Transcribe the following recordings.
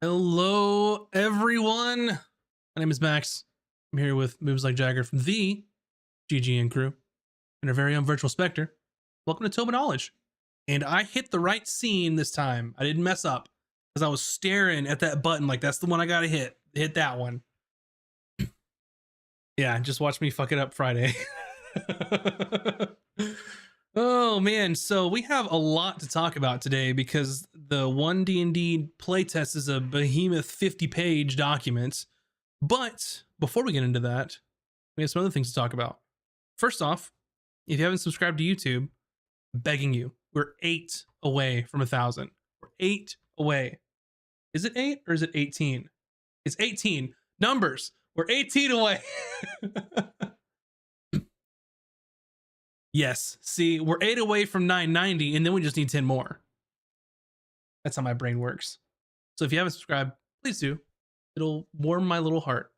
Hello, everyone. My name is Max. I'm here with Moves Like Jagger from the GGN crew and our very own Virtual Spectre. Welcome to Tome Knowledge. And I hit the right scene this time. I didn't mess up because I was staring at that button like that's the one I gotta hit. Hit that one. Yeah, just watch me fuck it up Friday. Oh man, so we have a lot to talk about today because the 1D&D playtest is a behemoth 50-page document. But before we get into that, we have some other things to talk about. First off, if you haven't subscribed to YouTube, begging you, we're 8 away from 1,000. We're 8 away. Is it 8 or is it 18? It's 18. Numbers. We're 18 away. Yes. See, we're 8 away from 990, and then we just need 10 more. That's how my brain works. So if you haven't subscribed, please do. It'll warm my little heart.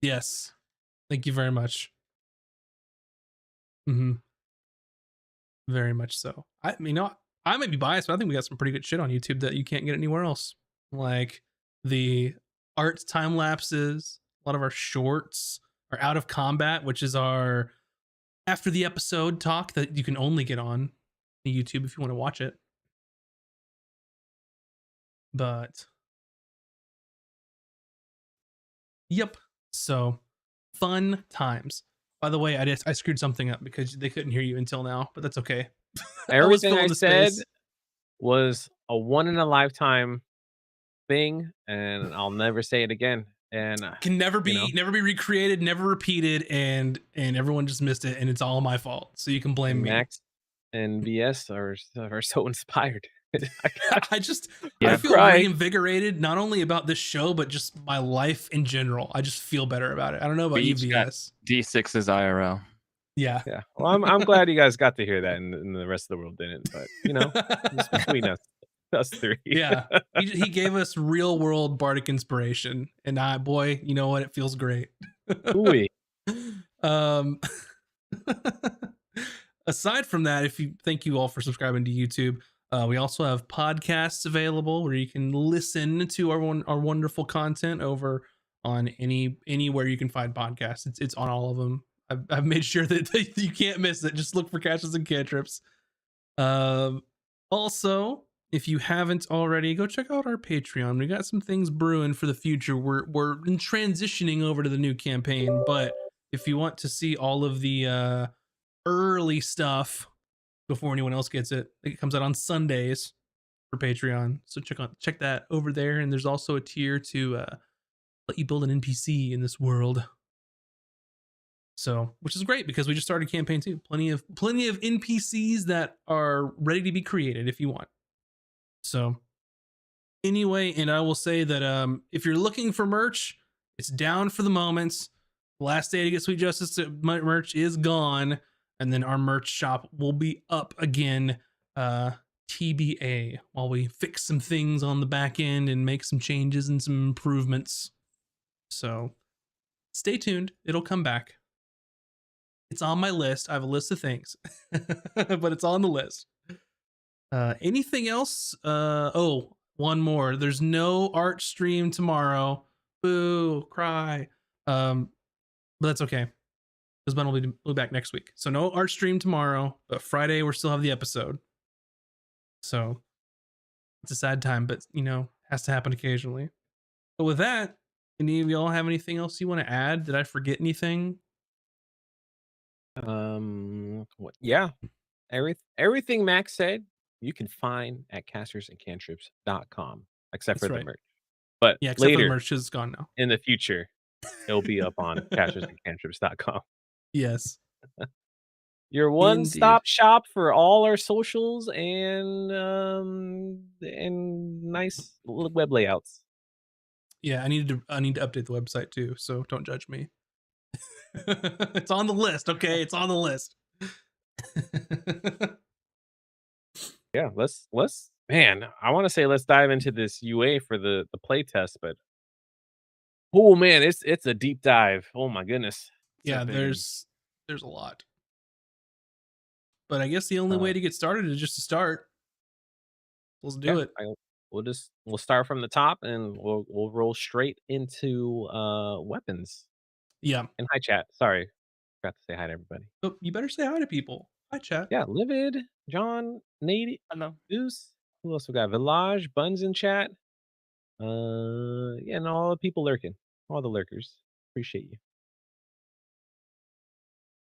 Yes. Thank you very much. Very much so. I mean, I might be biased, but I think we got some pretty good shit on YouTube that you can't get anywhere else. Like the art time lapses, a lot of our shorts, our out of combat, which is our after the episode talk that you can only get on YouTube if you want to watch it. But yep. So fun times. By the way, I screwed something up because they couldn't hear you until now, but that's okay. Everything I said was a one in a lifetime thing, and I'll never say it again. And can never be recreated, never repeated, and everyone just missed it, and it's all my fault. So you can blame me. Max and BS are so inspired. I feel reinvigorated, not only about this show, but just my life in general. I just feel better about it. I don't know about you, BS. D6's IRL. Yeah. Yeah. Well, I'm glad you guys got to hear that, and the rest of the world didn't. But just between us three. Yeah. He gave us real world bardic inspiration, and boy, you know what? It feels great. Ooh-wee. Aside from that, thank you all for subscribing to YouTube. We also have podcasts available where you can listen to our wonderful content over on anywhere you can find podcasts. It's on all of them. I've made sure that you can't miss it. Just look for Caches and Cantrips. Also, if you haven't already, go check out our Patreon. We got some things brewing for the future. We're transitioning over to the new campaign, but if you want to see all of the early stuff before anyone else gets it, it comes out on Sundays for Patreon. So check that over there. And there's also a tier to let you build an NPC in this world. So, which is great because we just started campaign 2. Plenty of NPCs that are ready to be created if you want. So, anyway, and I will say that if you're looking for merch, it's down for the moment. The last day to get Sweet Justice merch is gone, and then our merch shop will be up again, TBA, while we fix some things on the back end and make some changes and some improvements. So, stay tuned. It'll come back. It's on my list. I have a list of things, but it's on the list. Anything else? One more. There's no art stream tomorrow. Boo, cry. But that's okay. Because Ben will be back next week. So no art stream tomorrow, but Friday we'll still have the episode. So it's a sad time, but has to happen occasionally. But with that, any of y'all have anything else you want to add? Did I forget anything? Yeah. Everything Max said, you can find at castersandcantrips.com, except for the merch. But yeah, except later, for the merch is gone now. In the future, it'll be up on castersandcantrips.com. Yes. Your one-stop shop for all our socials and nice web layouts. Yeah, I need to update the website too, so don't judge me. It's on the list, okay? It's on the list. Yeah, let's man, I want to say let's dive into this UA for the play test, but oh man, it's a deep dive. Oh my goodness. Yeah, there's a lot. But I guess the only way to get started is just to start. Let's do it. we'll start from the top and we'll roll straight into weapons. Yeah. And hi chat. Sorry. Forgot to say hi to everybody. Oh, you better say hi to people. Hi, chat. Yeah, Livid, John, Nate, Hello. Goose. Who else we got? Village, Buns in chat. Yeah, and all the people lurking. All the lurkers. Appreciate you.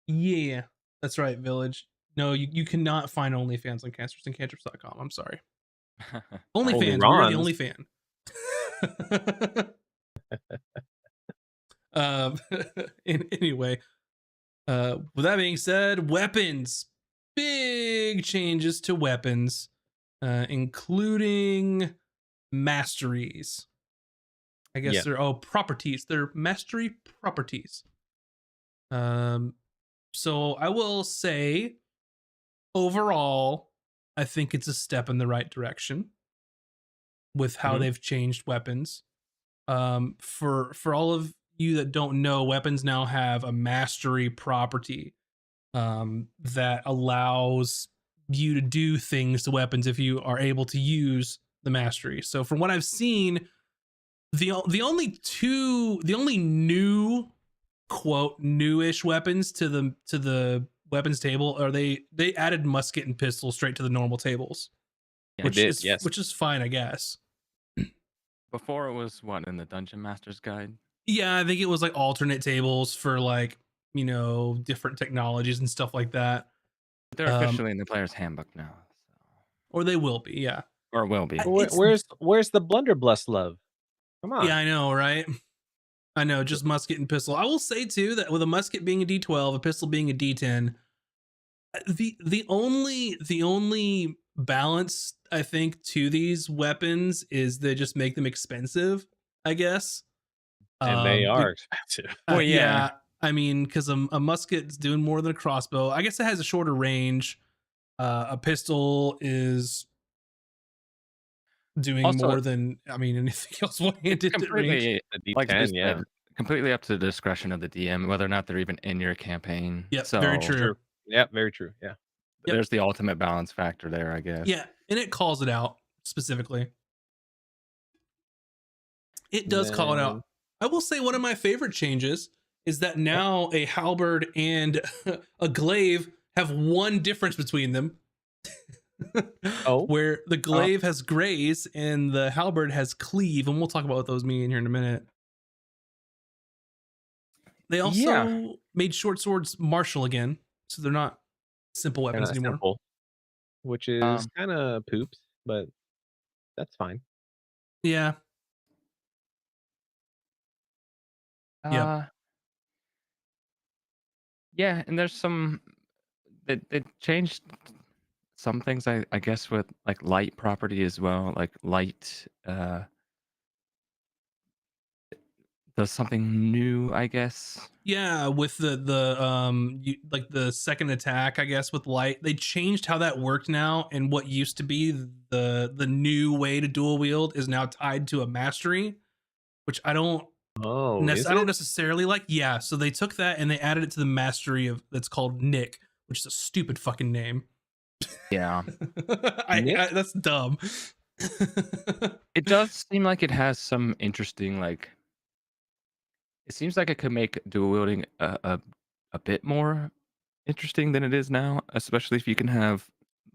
Yeah, that's right, Village. No, you cannot find OnlyFans on cantrips.com. I'm sorry. Holy OnlyFans, we're the Rons. only fan. um, anyway, with that being said, weapons. Big changes to weapons, including masteries. I guess Yeah. they're properties. They're mastery properties. So I will say overall, I think it's a step in the right direction with how Mhm. they've changed weapons. For all of you that don't know, weapons now have a mastery property that allows you to do things to weapons if you are able to use the mastery. So from what I've seen, the only new quote newish weapons to the weapons table are they added musket and pistol straight to the normal tables, Yeah. They did, yes. which is fine, I guess. Before it was what in the Dungeon Master's Guide? Yeah, I think it was like alternate tables for like, different technologies and stuff like that. They're officially in the player's handbook now, so. Or they will be, yeah. Or will be. Where's the blunderbuss love? Come on. Yeah, I know, right? I know, just musket and pistol. I will say too that with a musket being a D12, a pistol being a D10, the only balance I think to these weapons is they just make them expensive, I guess. And they are But, expensive. Well, yeah. yeah, I mean, because a musket's doing more than a crossbow. I guess it has a shorter range. A pistol is doing Also, more than anything else one-handed at range. completely A D10, like you yeah. said, completely up to the discretion of the DM whether or not they're even in your campaign. Yep, So very true. True. Yeah, very true. Yeah. Yep. there's the ultimate balance factor there, I guess. Yeah, and it calls it out specifically. It does call it out. I will say one of my favorite changes is that now a halberd and a glaive have one difference between them. Oh. Where the glaive has graze and the halberd has cleave, and we'll talk about what those mean here in a minute. They also made short swords martial again, so they're not simple They're weapons not anymore. simple, which is kind of poops, but that's fine. Yeah. Yeah, and there's some they changed some things I guess with like light property as well. Like light does something new, I guess. Yeah, with like the second attack, I guess with light, they changed how that worked now, and what used to be the new way to dual wield is now tied to a mastery, which I don't necessarily like. Yeah, so they took that and they added it to the mastery of that's called Nick, which is a stupid fucking name. Yeah. That's dumb. It does seem like it has some interesting like. It seems like it could make dual wielding a bit more interesting than it is now, especially if you can have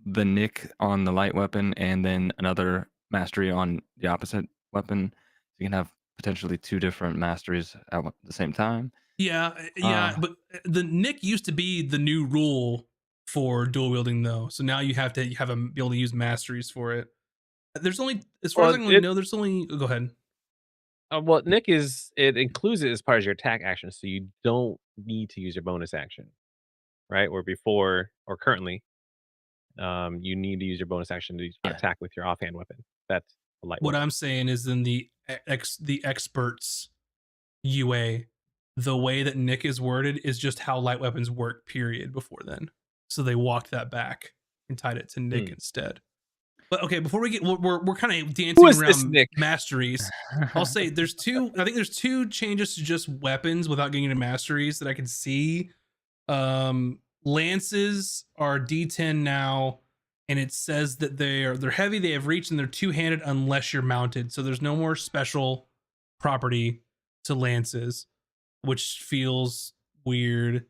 the nick on the light weapon and then another mastery on the opposite weapon. You can have potentially two different masteries at the same time. Yeah, but the nick used to be the new rule for dual wielding though. So now you have to be able to use masteries for it. There's only, as far as I can know, there's only. Go ahead. Well, Nick it includes it as part of your attack action, so you don't need to use your bonus action, right? Or before, or currently, you need to use your bonus action to attack with your offhand weapon. That's a light. What I'm saying is, in the experts UA, the way that Nick is worded is just how light weapons work. Period. Before then, so they walked that back and tied it to Nick instead. But okay, before we get, we're kind of dancing around masteries. I'll say there's two. I think there's two changes to just weapons without getting into masteries that I can see. Lances are D10 now, and it says that they're heavy, they have reach, and they're two-handed unless you're mounted. So there's no more special property to lances, which feels weird,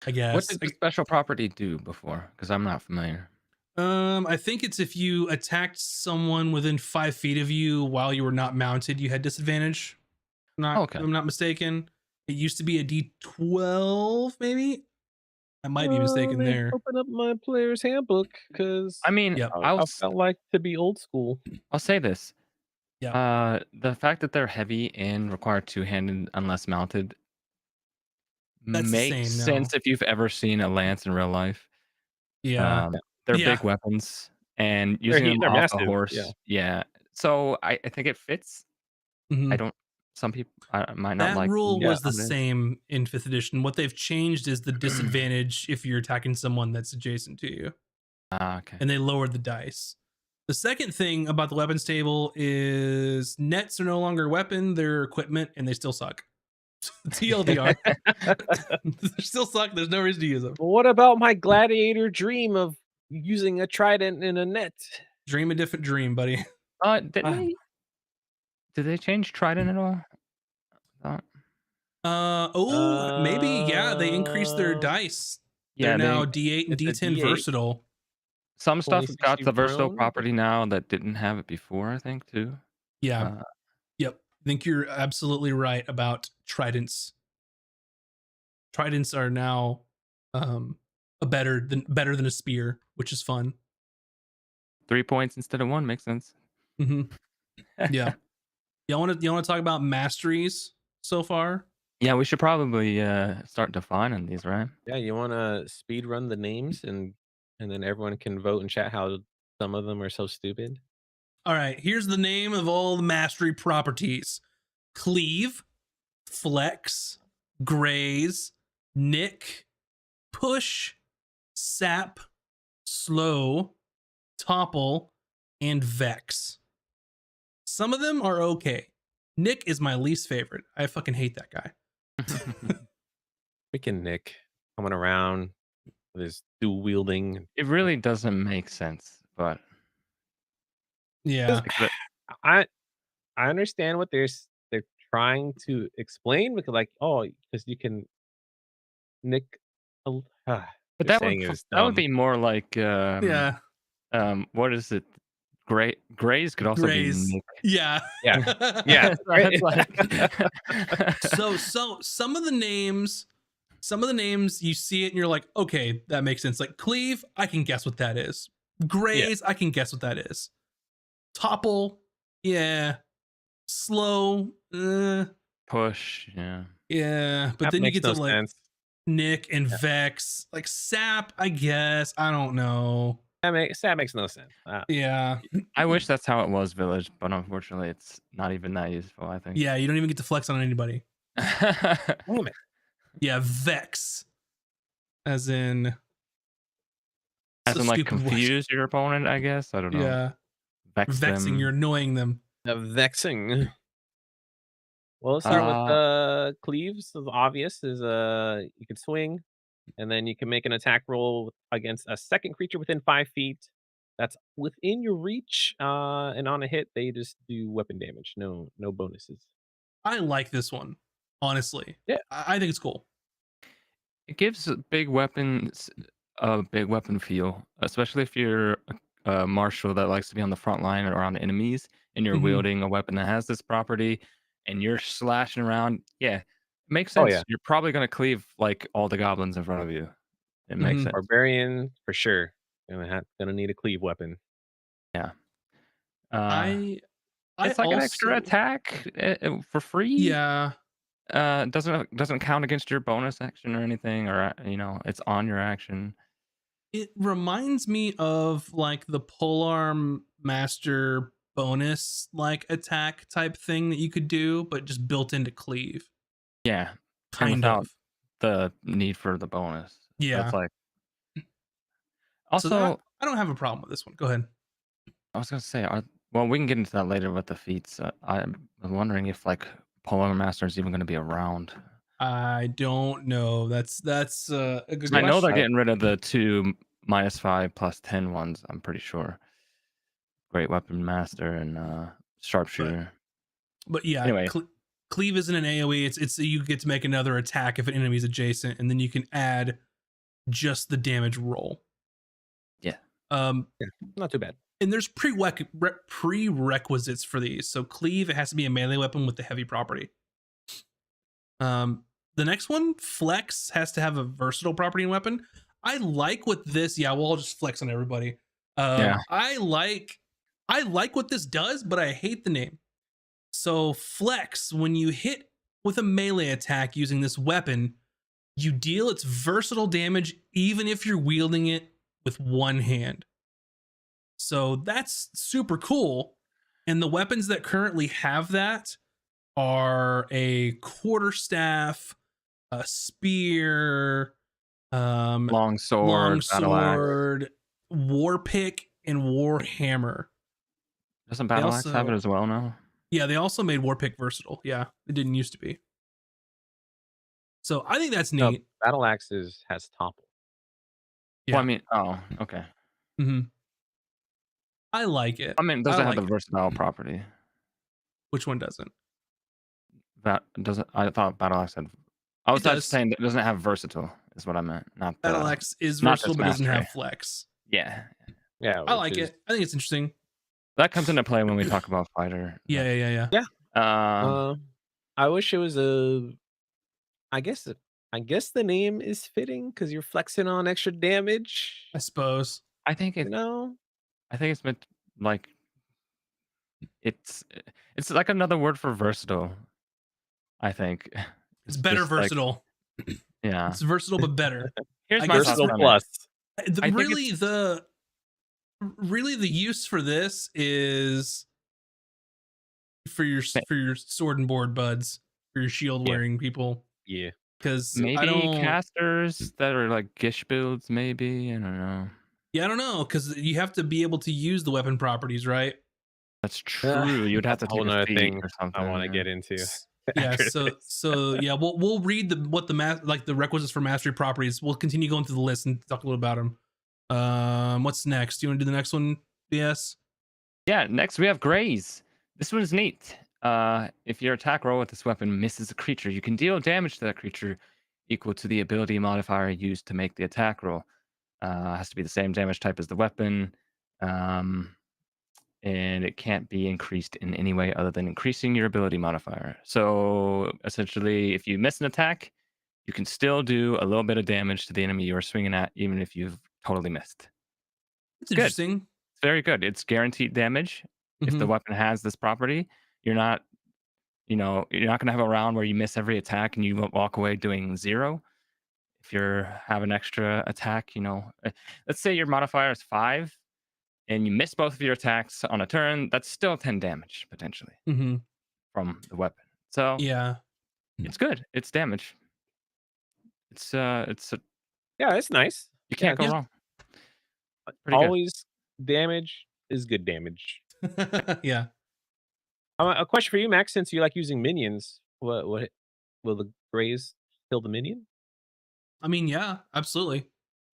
I What guess. did the special property do before? Because I'm not familiar. I think it's if you attacked someone within 5 feet of you while you were not mounted, you had disadvantage. Okay. If I'm not mistaken. It used to be a D12, maybe. I might be mistaken Let me there. open up my player's handbook because I mean, Yep. I felt like to be old school. I'll say this. Yeah. The fact that they're heavy and require two-handed unless mounted That's the makes same sense now. if you've ever seen a lance in real life. Yeah. They're Yeah. big weapons, and using them They're off a massive. horse, yeah. So I think it fits. Mhm. I don't. Some people might not That like rule the was the combination. same in 5th edition. What they've changed is the disadvantage if you're attacking someone that's adjacent to you, Okay. and they lowered the dice. The second thing about the weapons table is nets are no longer a weapon, they're equipment, and they still suck. TLDR. They still suck. There's no reason to use them. What about my gladiator dream of using a trident in a net? Dream a different dream, buddy. Did Ah. they? Did they change trident at all? Maybe. Yeah, they increased their dice. They're Yeah, now they. D8 and It's a D10 D8. versatile. Some stuff 2060 got the versatile prone. property now that didn't have it before. I think too. Yeah. Uh, Yep. I think you're absolutely right about tridents. Tridents are now better than a spear, which is fun. 3 points instead of 1 makes sense. Hmm. Yeah. Y'all want to talk about masteries so far? Yeah, we should probably start defining these, right? Yeah, you want to speed run the names and then everyone can vote in chat how some of them are so stupid. All right. Here's the name of all the mastery properties: cleave, flex, graze, nick, push, sap, slow, topple, and vex. Some of them are okay. Nick is my least favorite. I fucking hate that guy. Freaking Nick coming around with his dual wielding. It really doesn't make sense, but Yeah. I understand what they're trying to explain because because you can Nick. but They're saying it was that would dumb. be more like Yeah. what is it? Grays could also Graze. be Nick. Yeah. Yeah. Yeah. It's like So some of the names you see it and you're like, okay, that makes sense. Like cleave, I can guess what that is. Graze, I can guess what that is. Topple, yeah. Slow, push, yeah. But That then you makes get no to like sense. Nick and Vex, like Sap, I guess. I don't know. That makes no sense. Yeah. I wish that's how it was, Village, but unfortunately, it's not even that useful. I think. Yeah, you don't even get to flex on anybody. Damn it. Yeah, Vex. As in As so in, like, stupid word. confuse your opponent, I guess. I don't know. Yeah. Vex Vexing, them. you're annoying them. Vexing. Well, let's start with cleaves. So the obvious is you can swing, and then you can make an attack roll against a second creature within 5 feet. That's within your reach, and on a hit, they just do weapon damage. No bonuses. I like this one, honestly. Yeah. I think it's cool. It gives big weapons a big weapon feel, especially if you're a marshal that likes to be on the front line or around enemies, and you're Mhm. wielding a weapon that has this property, and you're slashing around. Yeah, it makes Oh, sense. yeah. You're probably gonna cleave like all the goblins in front of you. It makes Mhm. sense. Barbarian for sure. Gonna need a cleave weapon. Yeah. I It's like an extra also- attack for free. Yeah. Doesn't count against your bonus action or anything, or it's on your action. It reminds me of like the polearm master bonus like attack type thing that you could do, but just built into cleave. Yeah, and Kind without of. the need for the bonus. Yeah. That's like. So Also, I don't have a problem with this one. Go ahead. I was gonna say, well, we can get into that later with the feats. I'm wondering if like Polar Master is even gonna be around. I don't know. That's a good I know they're question. getting rid of the 2 -5 +10 ones, I'm pretty sure. Great Weapon Master and Sharpshooter. But yeah, Anyway. Cleave isn't an AoE. It's you get to make another attack if an enemy is adjacent, and then you can add just the damage roll. Yeah. Yeah, not too bad. And there's prerequisites for these. So Cleave, it has to be a melee weapon with the heavy property. The next one, Flex, has to have a versatile property and weapon. I like what this. Yeah, we'll all just flex on everybody. Yeah. I like what this does, but I hate the name. So Flex, when you hit with a melee attack using this weapon, you deal its versatile damage even if you're wielding it with one hand. So that's super cool. And the weapons that currently have that are a quarterstaff, a spear, Long sword, battle axe. war pick, and war hammer. Doesn't battle axe have it as well now? Yeah, they also made war pick versatile. Yeah, it didn't used to be. So I think that's neat. Battle axes has topple. Yeah. Well, I mean, oh, okay. Mm-hmm. I like it. I mean, does it have the versatile property? Which one doesn't? That doesn't. I thought battle axe had. I was just saying that it doesn't have versatile. Is what I meant. Not battle axe is versatile, but doesn't have flex. Yeah. Yeah. I like it. I think it's interesting. That comes into play when we talk about fighter. Yeah. I wish it was a. I guess the name is fitting because you're flexing on extra damage. I suppose. I think it. I think it's meant like. It's like another word for versatile. I think it's better versatile. Like, yeah, it's versatile but better. Here's my versatile plus. Really, the use for this is for your sword and board buds, for your shield wearing people. Yeah, because maybe casters that are like Gish builds. Maybe I don't know. Yeah, I don't know because you have to be able to use the weapon properties, right? That's true. You'd have to take another thing or something. I want to get into. Yeah, so yeah, we'll read the requisites for mastery properties. We'll continue going through the list and talk a little about them. What's next? Do you want to do the next one, BS? Yeah, next we have Graze. This one's neat. If your attack roll with this weapon misses a creature, you can deal damage to that creature equal to the ability modifier used to make the attack roll. Has to be the same damage type as the weapon. And it can't be increased in any way other than increasing your ability modifier. So essentially, if you miss an attack, you can still do a little bit of damage to the enemy you're swinging at, even if you've totally missed. It's interesting. It's very good. It's guaranteed damage. If the weapon has this property, you're not going to have a round where you miss every attack and you walk away doing 0. If you have an extra attack, let's say your modifier is 5. And you miss both of your attacks on a turn, that's still 10 damage potentially from the weapon. So yeah, it's good. It's damage. It's it's nice. You can't go wrong. Always damage is good damage. Yeah. A question for you, Max. Since you like using minions, what will the Graze kill the minion? I mean, yeah, absolutely.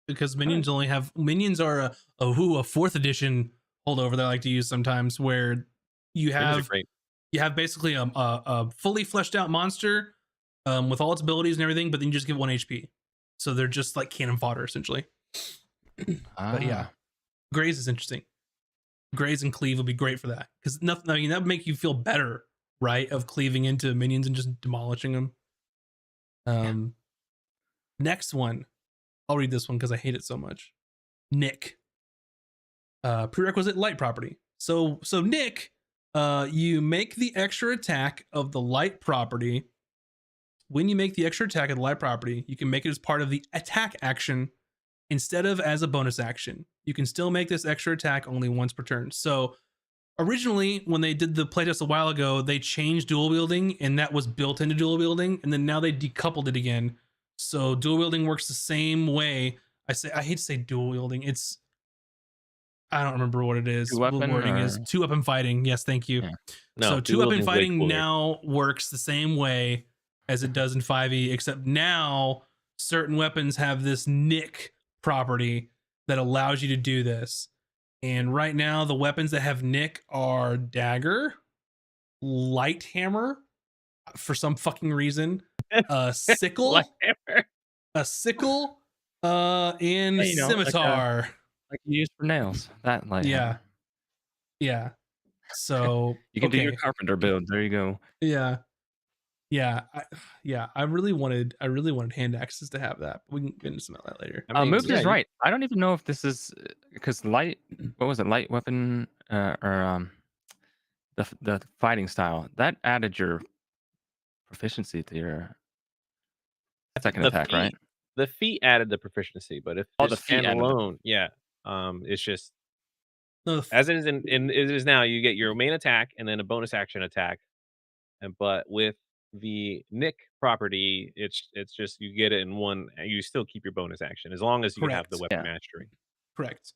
Because minions are a 4th edition holdover that I like to use sometimes, where you have basically a fully fleshed out monster with all its abilities and everything, but then you just give 1 HP, so they're just like cannon fodder essentially. But yeah, Graze is interesting. Graze and Cleave would be great for that because nothing. I mean, that would make you feel better, right? Of cleaving into minions and just demolishing them. Next one. I'll read this one because I hate it so much. Nick. Prerequisite light property. So Nick, you make the extra attack of the light property. When you make the extra attack of the light property, you can make it as part of the attack action instead of as a bonus action. You can still make this extra attack only once per turn. So originally, when they did the playtest a while ago, they changed dual wielding and that was built into dual wielding. And then now they decoupled it again. So dual wielding works the same way. I hate to say dual wielding. I don't remember what it is. The wording is 2-weapon fighting. Yes, thank you. Yeah. No, so 2-weapon fighting now works the same way as it does in 5e, except now certain weapons have this nick property that allows you to do this. And right now, the weapons that have Nick are dagger, light hammer, for some fucking reason, sickle, Whatever. a sickle, and Hey, scimitar. like you use for nails. That light Yeah. hammer. Yeah. So You can do your okay. carpenter build. There you go. Yeah. I really wanted hand axes to have that. But we can get into some of that later. I mean, Moobs yeah, is right. I don't even know if this is because light. What was it? Light weapon or the fighting style that added your proficiency to your second the attack, right? feet, the feet added the proficiency, but if Oh, it's the feet added the- standalone, yeah, it's just No, as it is in it is now. You get your main attack and then a bonus action attack, and but with the Nick property, it's just you get it in one. You still keep your bonus action as long as you have the Correct. weapon Yeah. mastery. correct.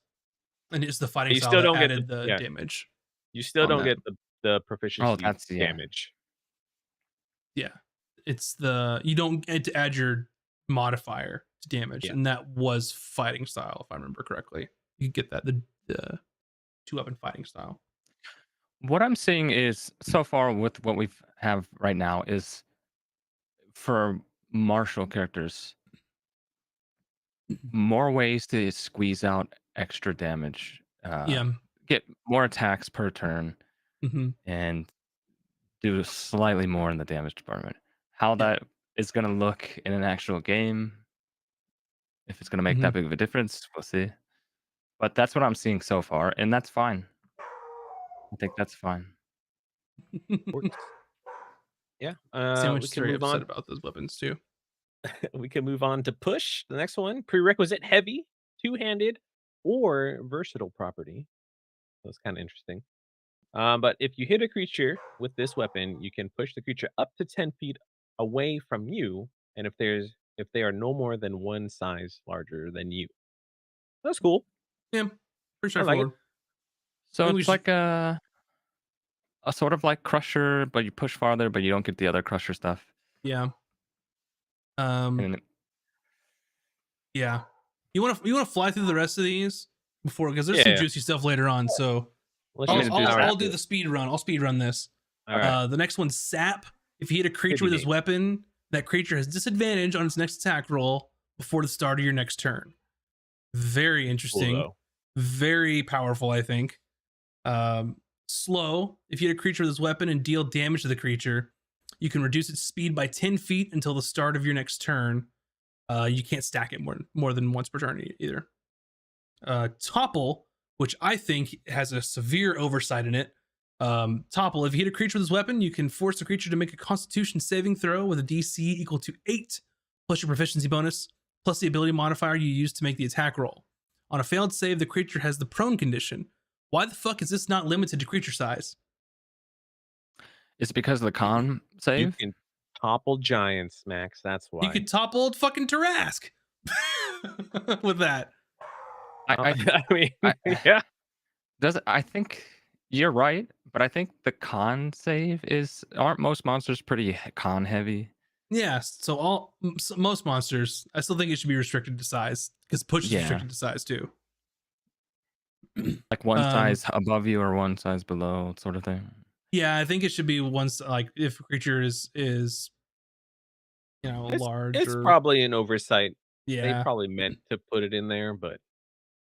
And it's the But fighting you style still that don't get added the the yeah. damage. You still On don't that. get the proficiency that's yeah. damage. Yeah. It's the you don't get to add your modifier to damage, Yeah. and that was fighting style, if I remember correctly. You get that the 2-weapon fighting style. What I'm seeing is so far with what we have right now is for martial characters more ways to squeeze out extra damage. Yeah. Get more attacks per turn hmm and do slightly more in the damage department. How that is going to look in an actual game, if it's going to make that big of a difference, we'll see. But that's what I'm seeing so far, and that's fine. I think that's fine. Works. Yeah. Sam We was can very move upset on. about those weapons too. We can move on to push. The next one, prerequisite heavy, two-handed, or versatile property. That's kind of interesting. But if you hit a creature with this weapon, you can push the creature up to 10 feet away from you, and if they are no more than one size larger than you. That's cool. Yeah, pretty I like it. straightforward. So Maybe we it's should- like a sort of like Crusher, but you push farther, but you don't get the other Crusher stuff. Yeah. And Yeah. You want to fly through the rest of these before, because there's some Yeah. juicy stuff later on. So Let's Want me just to do power I'll through do it. the speed run. I'll speed run this. All right. The next one's Sap. If you hit a creature with Heavy this name. weapon, that creature has disadvantage on its next attack roll before the start of your next turn. Very Cool, interesting. though. Very powerful, I think. Slow. If you hit a creature with this weapon and deal damage to the creature, you can reduce its speed by 10 feet until the start of your next turn. You can't stack it more than once per turn either. Topple, which I think has a severe oversight in it. Topple, if you hit a creature with this weapon, you can force the creature to make a Constitution saving throw with a DC equal to 8, plus your proficiency bonus, plus the ability modifier you use to make the attack roll. On a failed save, the creature has the prone condition. Why the fuck is this not limited to creature size? it's because of the con You save. can topple giants, Max. That's why. You could topple old fucking Tarask with that. I I mean, I- yeah. I think you're right, but I think the con save aren't most monsters pretty con heavy? Yeah, so most monsters, I still think it should be restricted to size, because push is Yeah. restricted to size too. Like one Um, size above you or one size below, sort of thing. Yeah, I think it should be once, like, if a creature is large. It's or, probably an oversight. yeah. They probably meant to put it in there, but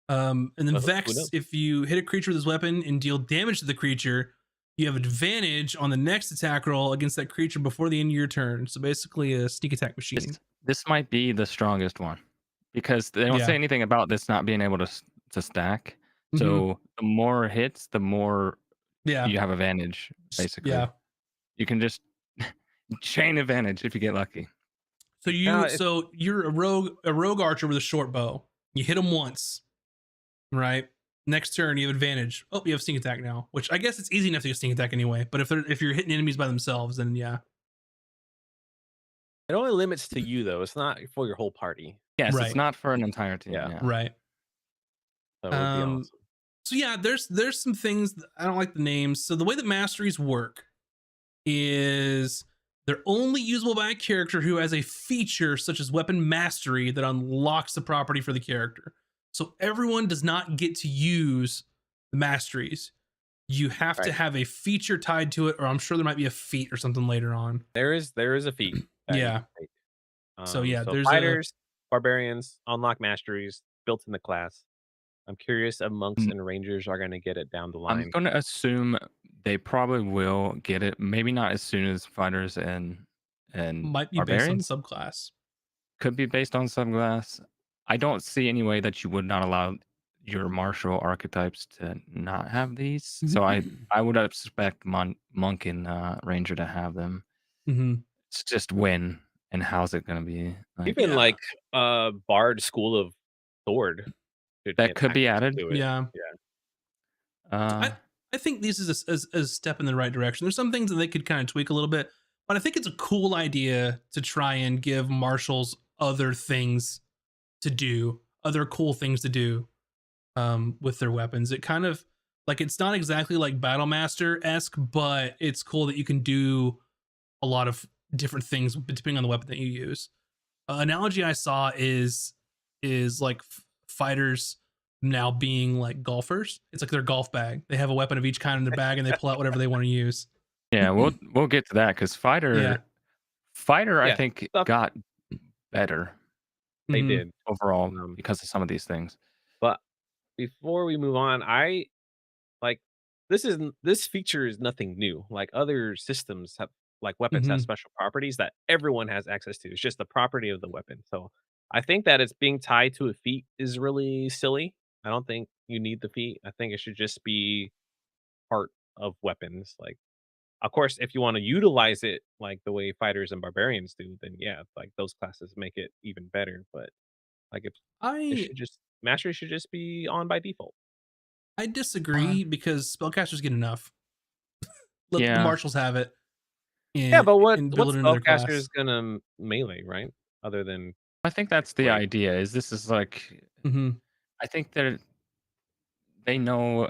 And then Well, who Vex, knows? if you hit a creature with this weapon and deal damage to the creature, you have advantage on the next attack roll against that creature before the end of your turn. So basically a sneak attack machine. This might be the strongest one because they don't Yeah. say anything about this not being able to stack. Mhm. So the more hits, the more Yeah. you have advantage. Basically, Yeah. you can just chain advantage if you get lucky. So Yeah, you're a rogue archer with a short bow. You hit him once, right? Next turn you have advantage. Oh, you have sneak attack now, which I guess it's easy enough to get sneak attack anyway. But if you're hitting enemies by themselves, then yeah. it only limits to you though. It's not for your whole party. Yes, Right. it's not for an entire team. Yeah. Yeah. Right. So it would be awesome. So yeah, there's some things that I don't like the names. So the way that masteries work is they're only usable by a character who has a feature such as weapon mastery that unlocks the property for the character. So everyone does not get to use the masteries. You have to Right. have a feature tied to it, or I'm sure there might be a feat or something later on. There is a feat that you Yeah. can take. So yeah, So there's a fighters, barbarians unlock masteries built in the class. I'm curious if monks Mm, and rangers are going to get it down the I'm line. gonna assume they probably will get it. Maybe not as soon as fighters and might be based on barbarians. subclass. Could be based on some glass. I don't see any way that you would not allow your martial archetypes to not have these. So I would expect monk and ranger to have them. Mm-hmm. It's just when and how's it gonna be? Like Even Yeah. like bard school of sword should that get could be access added. to it. Yeah. Yeah. So I think this is a step in the right direction. There's some things that they could kind of tweak a little bit, but I think it's a cool idea to try and give marshals other things to do, other cool things to do with their weapons. It kind of like it's not exactly like Battlemaster esque, but it's cool that you can do a lot of different things depending on the weapon that you use. Analogy I saw is like fighters now being like golfers. It's like their golf bag. They have a weapon of each kind in their bag, and they pull out whatever they want to use. yeah, we'll get to that because Yeah. fighter I Yeah, think stuff got better they Mhm. did. overall Um, because of some of these things. but before we move on, I like this feature is nothing new. Like other systems have like weapons have Mhm. special properties that everyone has access to. It's just the property of the weapon. So I think that it's being tied to a feat is really silly. I don't think you need the feat. I think it should just be part of weapons. Like, of course, if you want to utilize it like the way fighters and barbarians do, then yeah, like those classes make it even better. But like if it I should just mastery should just be on by default. I Uh, disagree because spellcasters get enough. Let the yeah, marshals have it Yeah, and but and what build it into their spellcaster is class. gonna melee, right? Other than I think that's the blade. idea. Is this is like Mhm. I think they know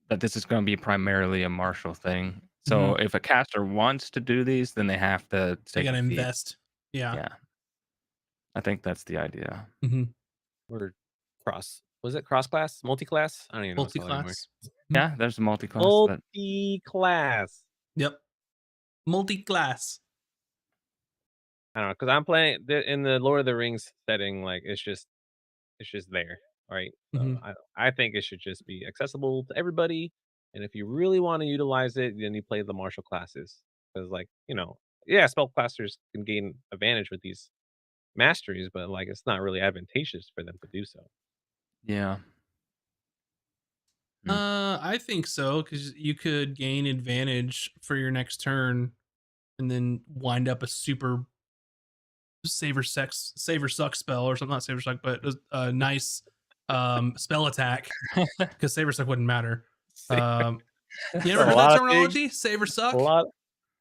that this is going to be primarily a martial thing. So Mhm. if a caster wants to do these, then they have to They take got a to feat. invest. Yeah. Yeah, I think that's the idea. Mhm. Or cross. Was it cross class? Multi-class? I don't even know what's called anymore. Multi-class. Mhm. Yeah, there's a multi-class that Multi-class. Yep. Multi-class. I don't know, because I'm playing in the Lord of the Rings setting, like it's just there, right? So Mhm. I think it should just be accessible to everybody. And if you really want to utilize it, then you play the martial classes. Because like, yeah, spellcasters can gain advantage with these masteries, but like it's not really advantageous for them to do so. yeah. Mm. I think so because you could gain advantage for your next turn, and then wind up a super saver suck spell or something. Not saver suck, but a nice spell attack because saver suck wouldn't matter. Um, you ever A heard that lot of things, terminology? Saver a suck? lot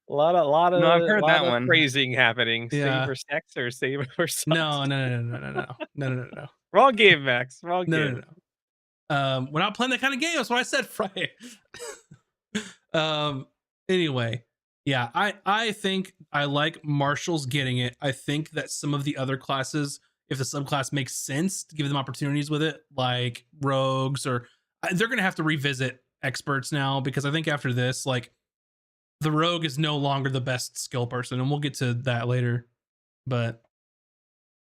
No, I've heard lot that of one. phrasing happening. Save Yeah. or sex or save or No, sucks. no, no, no, no, no, no, no, no, no, no, Wrong game, Max. Wrong no, no, game. no. We're not playing that kind of game. That's what I said Friday. um. Anyway, yeah, I think I like marshals getting it. I think that some of the other classes, if the subclass makes sense, to give them opportunities with it, like rogues or they're gonna have to revisit experts now because I think after this, like the rogue is no longer the best skill person, and we'll get to that later. But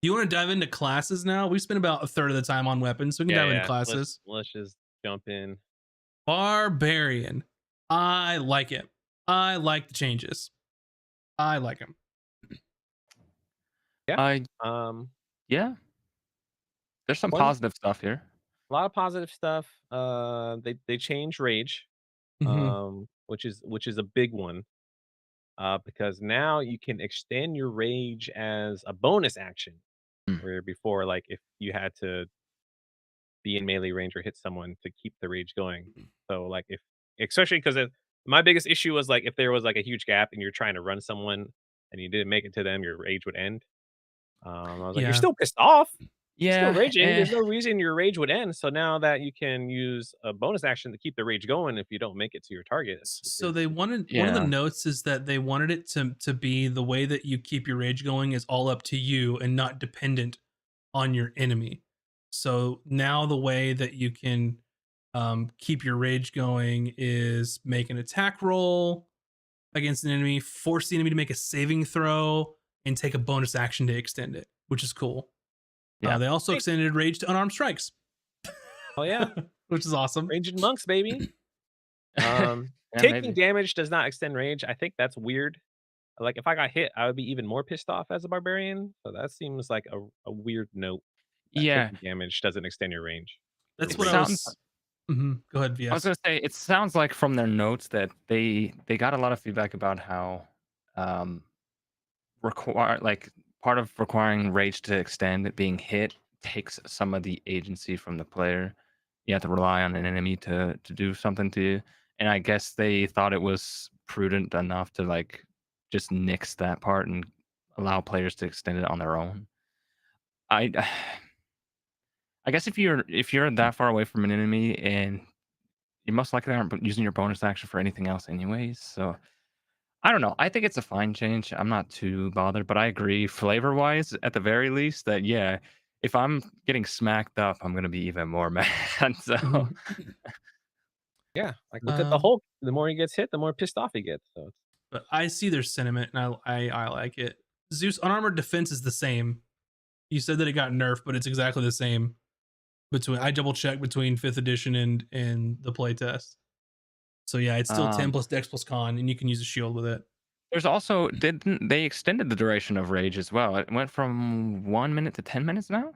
you want to dive into classes now? We spent about a third of the time on weapons, so we can Yeah, dive into yeah. classes. Let's just jump in. Barbarian. I like it. I like the changes. I like them. Yeah. I Um, yeah. There's some one positive stuff here. a lot of positive stuff. They change rage, Mm-hmm. which is a big one. Because now you can extend your rage as a bonus action. Mm. Where before, like if you had to be in melee range or hit someone to keep the rage going. So like if especially because my biggest issue was like if there was like a huge gap and you're trying to run someone and you didn't make it to them, your rage would end. I was like, you're Yeah. still pissed off, still Yeah, raging. There's no reason your rage would end. So now that you can use a bonus action to keep the rage going if you don't make it to your target, So they wanted one of the yeah. notes is that they wanted it to be the way that you keep your rage going is all up to you and not dependent on your enemy. So now the way that you can keep your rage going is make an attack roll against an enemy, force the enemy to make a saving throw, and take a bonus action to extend it, which is cool. Yeah. They also Hey. extended rage to unarmed strikes, Oh yeah, which is awesome. ranged monks, baby. Yeah, Taking maybe. damage does not extend range. I think that's weird. Like, if I got hit, I would be even more pissed off as a barbarian. So that seems like a weird note that Yeah. taking damage doesn't extend your range. Or That's It what I range. sounds was. Go ahead, I was VS. gonna say it sounds like from their notes that they got a lot of feedback about how um require like part of requiring rage to extend being hit takes some of the agency from the player. You have to rely on an enemy to do something to you. And I guess they thought it was prudent enough to like just nix that part and allow players to extend it on their own. I I guess if you're that far away from an enemy and you most likely aren't using your bonus action for anything else anyways, so I don't know. I think it's a fine change. I'm not too bothered, but I agree flavor wise, at the very least, that yeah, if I'm getting smacked up, I'm gonna be even more mad. So Mhm. Yeah, like look at the Um, Hulk. The more he gets hit, the more pissed off he gets. So but I see their sentiment, and I like it. Zeus unarmored defense is the same. You said that it got nerfed, but it's exactly the same. Between I double checked between fifth edition and the playtest. So yeah, it's still 10 um, plus Dex plus Con, and you can use a shield with it. there's also didn't they extended the duration of rage as well? It went from 1 minute to 10 minutes now.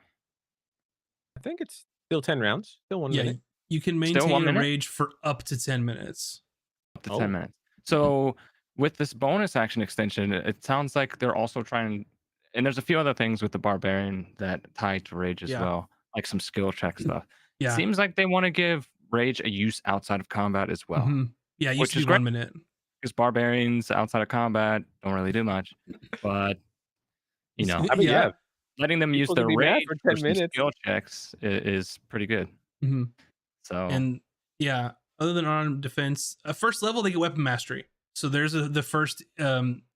I think it's still 10 rounds, still 1 Yeah, minute. you can Still maintain one a minute rage for up to 10 minutes. up to ten Oh, minutes. So with this bonus action extension, it sounds like they're also trying. And there's a few other things with the barbarian that tie to rage as Yeah, well, like some skill check stuff. yeah, Seems like they want to give rage a use outside of combat as well, yeah. It used which to be is great 1 minute. because barbarians outside of combat don't really do much. But you know, I mean, yeah, Yeah. letting them use people can their be mad rage for for 10 some minutes. skill checks is pretty good. hmm So And yeah, other than unarmed defense, first level they get weapon mastery. So there's the first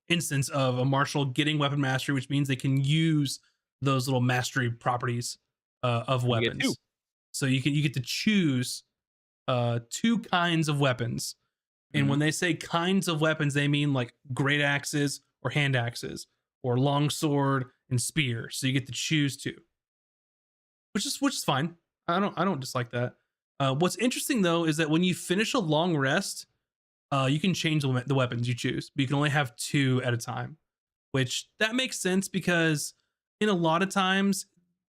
instance of a marshal getting weapon mastery, which means they can use those little mastery properties of You get 2. weapons. So you get to choose two kinds of weapons. And when mhm. they say kinds of weapons, they mean like great axes or hand axes or long sword and spear. So you get to choose two, which is fine. I don't dislike that. What's interesting though is that when you finish a long rest, you can change the weapons you choose, but you can only have two at a time. Which that makes sense because in a lot of times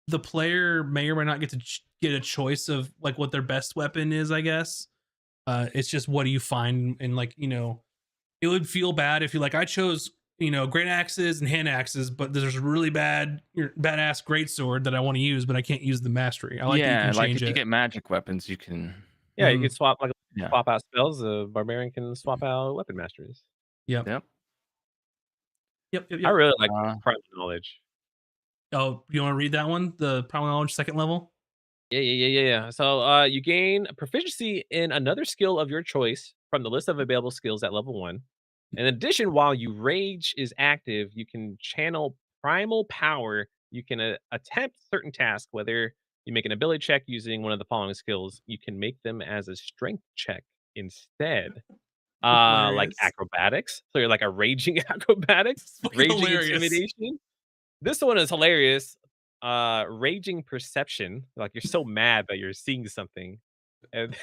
the player may or may not get to get a choice of like what their best weapon is. I guess it's just what do you find, and like it would feel bad if you like I chose great axes and hand axes, but there's a really badass great sword that I want to use, but I can't use the mastery. I like that you can Yeah, like change if you it. get magic weapons, you can. Yeah, you Hmm can swap like Yeah. swap out spells. A barbarian can swap out weapon masters. Yep. Yep. Yep. Yep. I Yep. really like Uh, primal knowledge. Oh, you want to read that one? The primal knowledge second level. Yeah. So, you gain proficiency in another skill of your choice from the list of available skills at level 1. In addition, while you rage is active, you can channel primal power. You can attempt certain tasks, whether you make an ability check using one of the following skills. You can make them as a strength check instead. It's Like hilarious. acrobatics. So you're like a raging acrobatic, It's fucking raging hilarious. intimidation. This one is hilarious. Raging perception. Like you're so mad that you're seeing something. And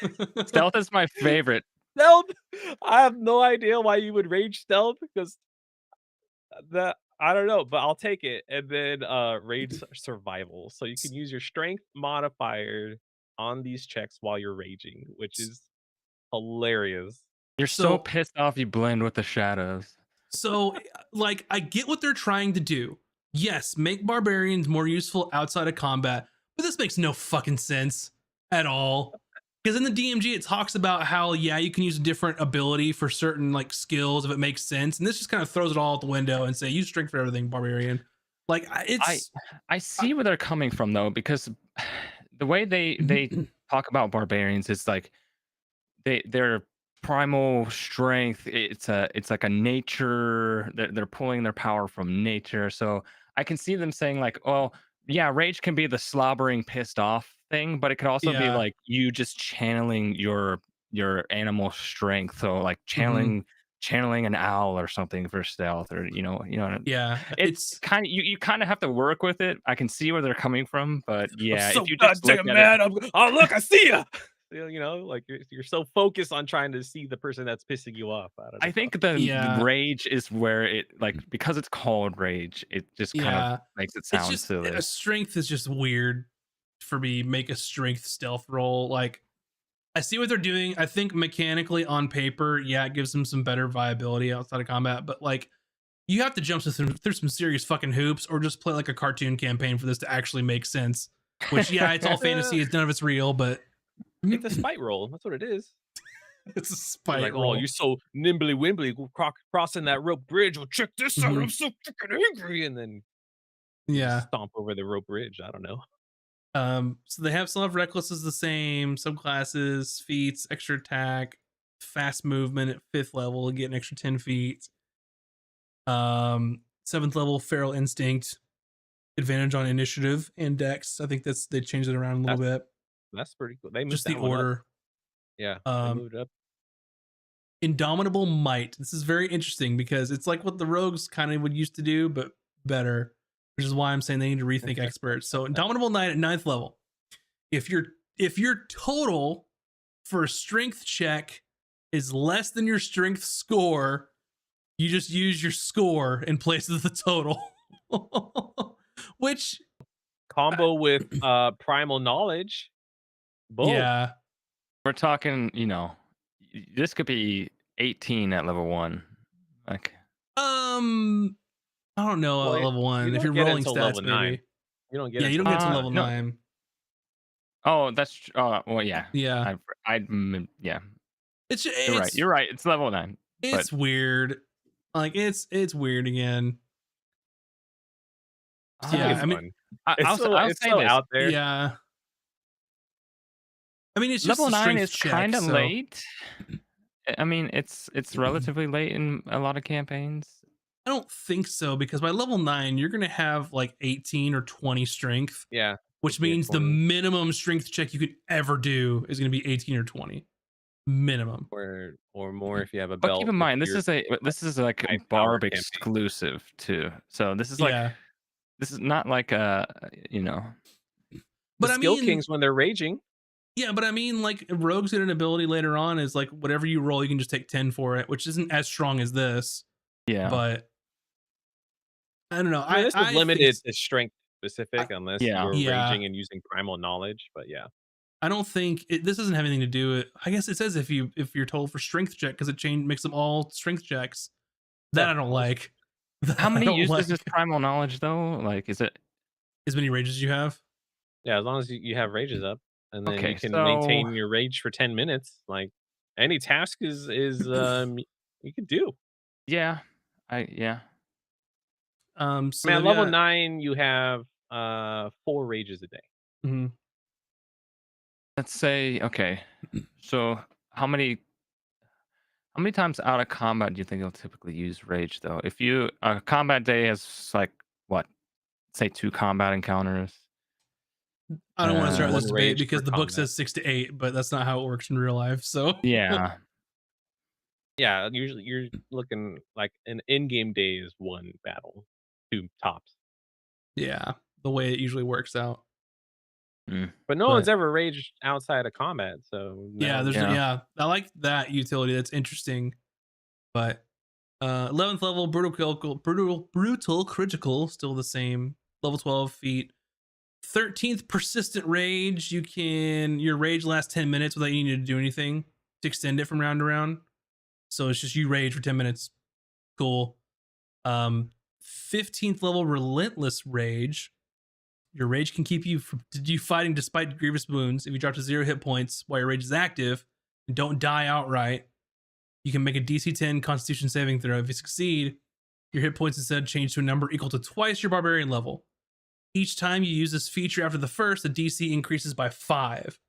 stealth is my favorite. stealth. I have no idea why you would rage stealth because that I don't know, but I'll take it. And then rage survival. So you can use your strength modifier on these checks while you're raging, which is hilarious. You're so so pissed off you blend with the shadows. so like I get what they're trying to do. Yes, make barbarians more useful outside of combat, but this makes no fucking sense at all. Because in the DMG, it talks about how yeah, you can use a different ability for certain like skills if it makes sense, and this just kind of throws it all out the window and say use strength for everything, barbarian. Like I it's I see where they're coming from though, because the way they talk about barbarians is like their primal strength. It's like a nature. They're pulling their power from nature. So I can see them saying like, "Oh, yeah, rage can be the slobbering, pissed off thing, but it could also be Yeah. like you just channeling your animal strength. So like Hmm. channeling an owl or something for stealth, or Yeah. it's It's kind of you kind of have to work with it. I can see where they're coming from, but I'm yeah, so if you just look goddamn at it, mad. Oh, look, I see ya. Like you're so focused on trying to see the person that's pissing you off. I don't I know. think the yeah. rage is where it like because it's called rage, it just kind of Yeah. makes it It's sound just a silly. strength is just weird for me. Make a strength stealth roll. Like I see what they're doing. I think mechanically on paper, yeah, it gives them some better viability outside of combat. But like you have to jump through some serious fucking hoops, or just play like a cartoon campaign for this to actually make sense. Which yeah, it's all fantasy. It's none of it's real, but It's a spite roll. That's what it is. it's a You're spite like, oh, roll. you're so nimbly wimbly crossing that rope bridge. Well, check this out. Mhm. I'm so fucking angry. And then you just Yeah. stomp over the rope bridge. I don't know. So they have some of reckless is the same, subclasses, feats, extra attack, fast movement at 5th level, get an extra 10 feet. 7th level, feral instinct, advantage on initiative and dex. I think they changed it around a little That's bit. that's pretty cool. They moved Just the that one up. order. Yeah, they Um, moved it up. Indomitable might. This is very interesting because it's like what the rogues kind of would used to do, but better. Which is why I'm saying they need to rethink experts. So Indomitable Knight at 9th level. If your total for a strength check is less than your strength score, you just use your score in place of the total. Which Combo with primal knowledge. Boom. yeah. We're talking, this could be 18 at level 1. Like, I don't know Well, at level you 1. If don't you're get it rolling until level stats, 9. maybe. You don't get Yeah, it you don't until get to level 9. level no. 9. Oh, well, yeah. Yeah. Yeah. It's You're right. You're right. It's level 9. But It's weird. Like it's weird again. It'll be Yeah, I mean, fun. I'll It's say so this. out there. yeah. I mean, it's just Level a 9 strength is check. kind of So late. I mean, it's relatively late in a lot of campaigns. I don't think so because by level 9, you're gonna have like 18 or 20 strength, Yeah. which 18 or means the 20. minimum strength check you could ever do is gonna be 18 or 20. Minimum. Or more if you have a But keep belt. in If mind, you're this is like high power Barb campaign. exclusive too. So this is Yeah. not like a The But I skill mean, kings when they're raging. yeah, but I mean, like rogues get an ability later on is like whatever you roll, you can just take 10 for it, which isn't as strong as this. yeah. But I don't know. I mean, this is I think limited to strength specific unless yeah. you're yeah. raging and using primal knowledge. But yeah. I don't think this doesn't have anything to do with. I guess it says if you're told for strength check because it makes them all strength checks. That Yeah, I don't always. like. That How I many don't uses is like. primal knowledge though? Like, is it As many rages you have. Yeah, as long as you have rages up, and then you okay? can So maintain your rage for 10 minutes. Like any task is you can do. yeah, yeah. So I mean, at they've level got 9, you have 4 rages a day. mhm. Let's say okay. So how many times out of combat do you think you'll typically use rage though? If you a combat day has like what, say 2 combat encounters. I don't want to start this 1 debate rage per because the book combat. says 6 to 8, but that's not how it works in real life. So Yeah. Yeah, usually you're looking like an in-game day is 1 battle, 2 tops. yeah, the way it usually works out. Mm, But no one's But ever raged outside of combat, so yeah, now there's yeah. yeah, I like that utility. That's interesting. But 11th level brutal critical still the same. Level 12 feet. 13th persistent rage. Your rage lasts 10 minutes without you needing to do anything to extend it from round to round. So it's just you rage for 10 minutes. Cool. 15th level relentless rage. Your rage can keep you from you fighting despite grievous wounds. If you drop to 0 hit points while your rage is active and don't die outright, you can make a DC 10 Constitution saving throw. If you succeed, your hit points instead change to a number equal to twice your barbarian level. Each time you use this feature after the first, the DC increases by 5.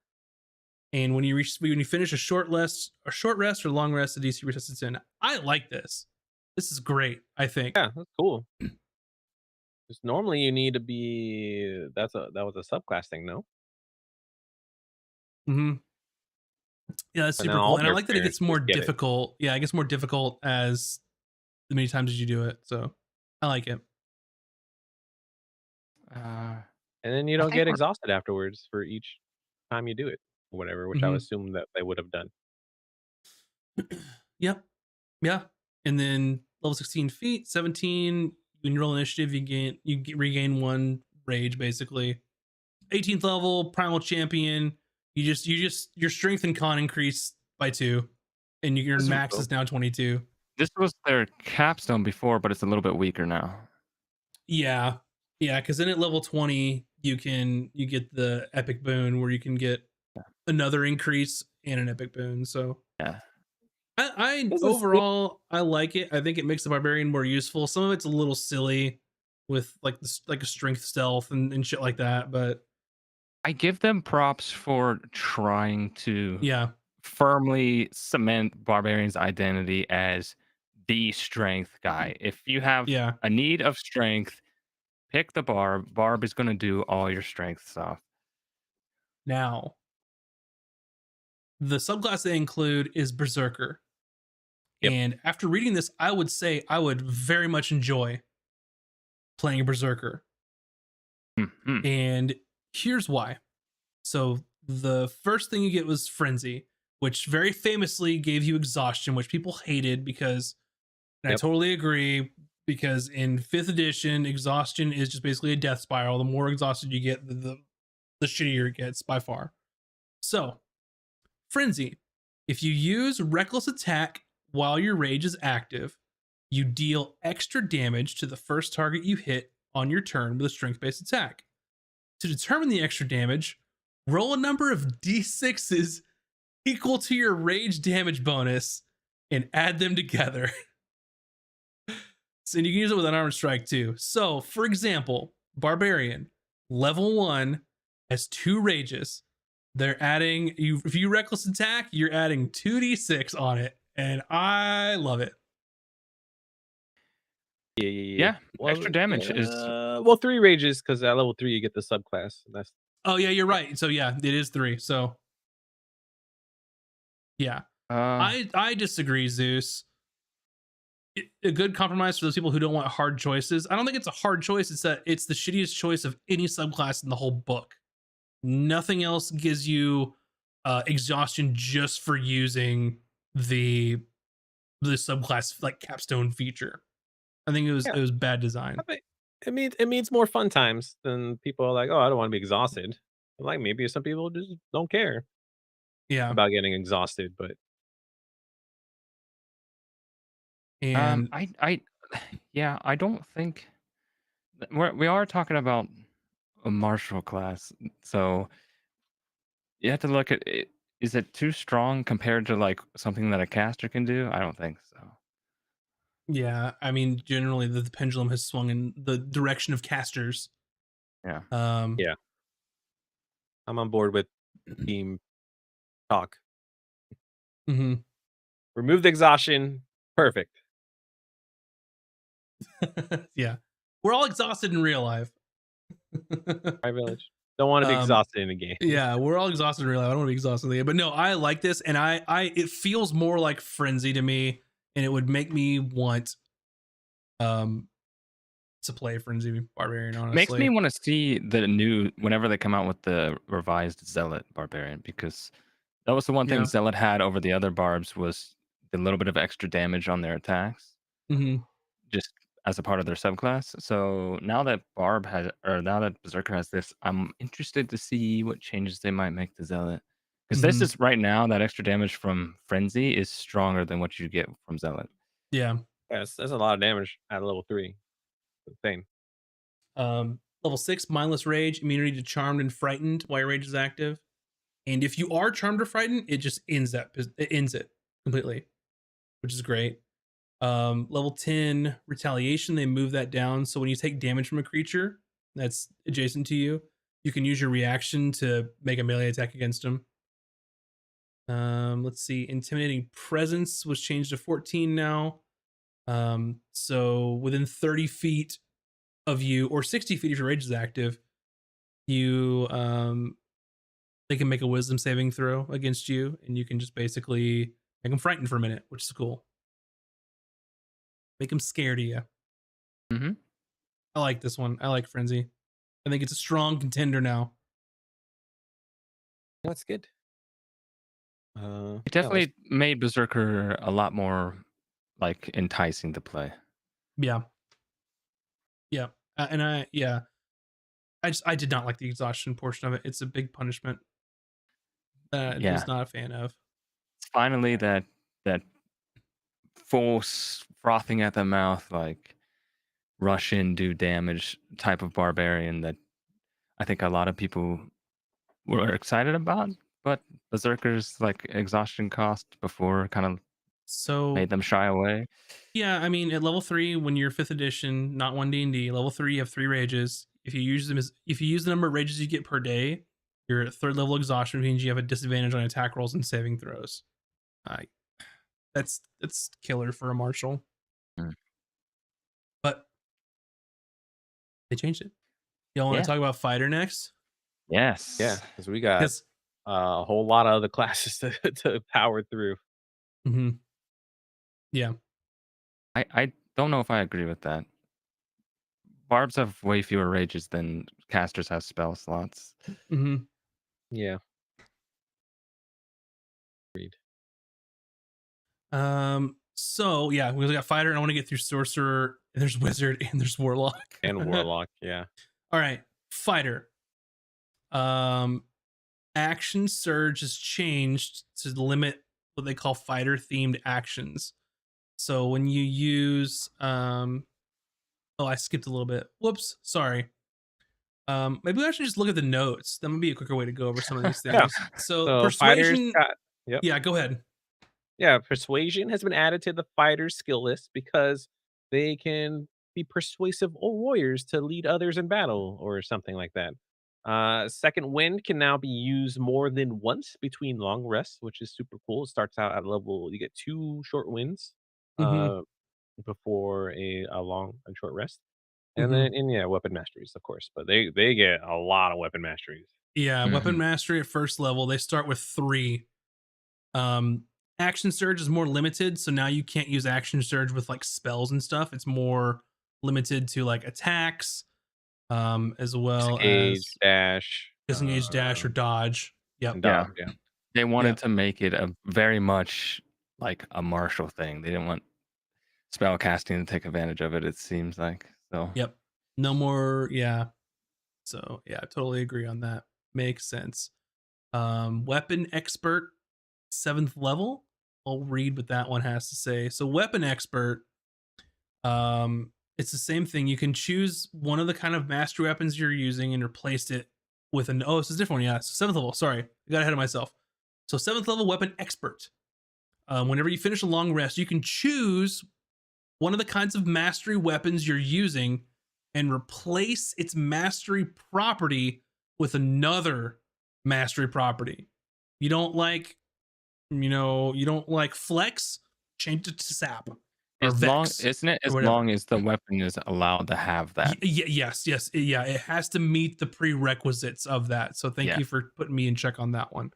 And when you finish a short rest or long rest, the DC resets to 10. I like this. This is great, I think. yeah, that's cool. 'Cause normally you need to be that was a subclass thing, no? Hmm. Yeah, that's But now super cool, all and I their like that it experience gets you more just get it. difficult. Yeah, it gets more difficult as the many times as you do it. So I like it. Uh, And then you I don't think get we're exhausted afterwards for each time you do it or whatever, which I would Hmm. assume that they would have done. Yep. Yeah. And then level 16 feet, 17. When you roll initiative, regain one rage basically. 18th level, primal champion. Your strength and con increase by 2, and your this, max is now 22. this was their capstone before, but it's a little bit weaker now. Yeah. Yeah, because then at level 20, you get the epic boon where you can get another increase and an epic boon. So Yeah. I This is overall I like it. I think it makes the barbarian more useful. Some of it's a little silly with like this like a strength stealth and shit like that, but I give them props for trying to yeah. firmly cement Barbarian's identity as the strength guy. If you have Yeah. a need of strength, pick the Barb. Barb is going to do all your strength stuff. Now, the subclass they include is Berserker. Yep. And after reading this, I would say I would very much enjoy playing a Berserker. Mhm. And here's why. So the first thing you get was Frenzy, which very famously gave you exhaustion, which people hated because, and I Yep. totally agree, because in 5th edition, exhaustion is just basically a death spiral. The more exhausted you get, the shittier it gets by far. So, Frenzy. If you use Reckless Attack while your rage is active, you deal extra damage to the first target you hit on your turn with a strength based attack. To determine the extra damage, roll a number of d6s equal to your rage damage bonus and add them together. So you can use it with an armor strike too. So, for example, Barbarian, level 1 has 2 rages. They're adding you if you reckless attack, you're adding 2d6 on it, and I love it. Yeah. Yeah, extra damage is Well, 3 rages because at level 3 you get the subclass. That's Oh yeah, you're right. So yeah, it is 3. So yeah. uh I disagree, Zeus. A good compromise for those people who don't want hard choices. I don't think it's a hard choice. It's that it's the shittiest choice of any subclass in the whole book. Nothing else gives you exhaustion just for using the the subclass like capstone feature. I think yeah. it was bad I design. think it means more fun times than people are like, "Oh, I don't wanna be exhausted." Like, maybe some people just don't care Yeah. about getting exhausted, but And I yeah, I don't think we are talking about a martial class. So you have to look at it. Is it too strong compared to like something that a caster can do? I don't think so. yeah, I mean generally the pendulum has swung in the direction of casters. Yeah. Um yeah, I'm on board with team talk. mhm. Remove the exhaustion, perfect. Yeah. We're all exhausted in real life. My village. Don't wanna be um exhausted in a game. yeah, we're all exhausted in real life. I don't want to be exhausted in the game. But no, I like this and I it feels more like Frenzy to me, and it would make me want um to play Frenzy Barbarian, Makes me honestly. want to see the new whenever they come out with the revised Zealot Barbarian because that was the one thing Yeah. Zealot had over the other barbs was the little bit of extra damage on their attacks, Hmm. just as a part of their subclass. So now that Barb has, or now that Berserker has this, I'm interested to see what changes they might make to Zealot. Because this Hmm. is right now that extra damage from Frenzy is stronger than what you get from Zealot. Yeah. Yeah, that's a lot of damage at level 3. Insane. Level 6, Mindless Rage, immunity to Charmed and Frightened while your rage is active. And if you are Charmed or Frightened, it just ends it completely, which is great. Level 10, Retaliation, they move that down. So when you take damage from a creature that's adjacent to you, you can use your reaction to make a melee attack against them. Let's see. Intimidating Presence was changed to 14 now. So within 30 feet, of you, or 60 feet if your rage is active, you they can make a wisdom saving throw against you, and you can just basically make them frightened for a minute, which is cool. Make them scared of you. Mm-hmm. I like this one. I like Frenzy. I think it's a strong contender now. That's good. It Yeah, definitely made Berserker a lot more like enticing to play. Yeah. Yeah. I did not like the exhaustion portion of it. It's a big punishment that I Yeah. was not a fan of. It's finally that full frothing at the mouth, like rush in, do damage type of barbarian that I think a lot of people were excited about. But Berserker's like exhaustion cost before kind of So made them shy away. yeah, I mean, at level 3, when you're 5th edition, not 1 D&D, level 3, you have 3 rages. If you use the number of rages you get per day, you're at 3rd level exhaustion, means you have a disadvantage on attack rolls and saving throws. That's killer for a martial. Mm. But they changed it. Y'all want to talk about fighter next? Yes. yeah, because we got 'Cause- a whole lot of other classes to power through. Mhm. Yeah. I don't know if I agree with that. Barbs have way fewer rages than casters have spell slots. hmm Yeah. Agreed. So yeah, we got fighter, and I want to get through sorcerer, and there's wizard, and there's warlock. And warlock, yeah. All right, fighter. Action surge has changed to limit what they call fighter themed actions. So when you use oh, I skipped a little bit. Whoops, sorry. Maybe we should just look at the notes. That might be a quicker way to go over some of these things. Yeah. So, So fighters persuasion. got, yep. Yeah, go ahead. Yeah, persuasion has been added to the fighter's skill list because they can be persuasive warriors to lead others in battle or something like that. Second wind can now be used more than once between long rests, which is super cool. It starts out at level, you get 2 short winds Mhm. before a long and short rest. And Mhm. then, and yeah, weapon masteries, of course, but they get a lot of weapon masteries. Yeah, weapon Mhm. mastery at first level. They start with 3. Action surge is more limited, so now you can't use action surge with like spells and stuff. It's more limited to like attacks, as well Disengage, as dash, disengage, dash, or dodge. Yep. and Yeah. dodge. Yeah. They wanted Yep. to make it a very much like a martial thing. They didn't want spell casting to take advantage of it, it seems like. So Yep. No more. Yeah. So yeah, I totally agree on that. Makes sense. Weapon expert, 7th level. I'll read what that one has to say. So weapon expert, it's the same thing. You can choose one of the kind of mastery weapons you're using and replace it with an it's a different one. Yeah, so 7th level. Sorry, I got ahead of myself. So 7th level weapon expert. Whenever you finish a long rest, you can choose one of the kinds of mastery weapons you're using and replace its mastery property with another mastery property. You don't like, you don't like flex, change it to sap. Or as long vex, isn't it or as whatever. long as the weapon is allowed to have that. Yes. Yeah, it has to meet the prerequisites of that. So thank Yeah. you for putting me in check on that one.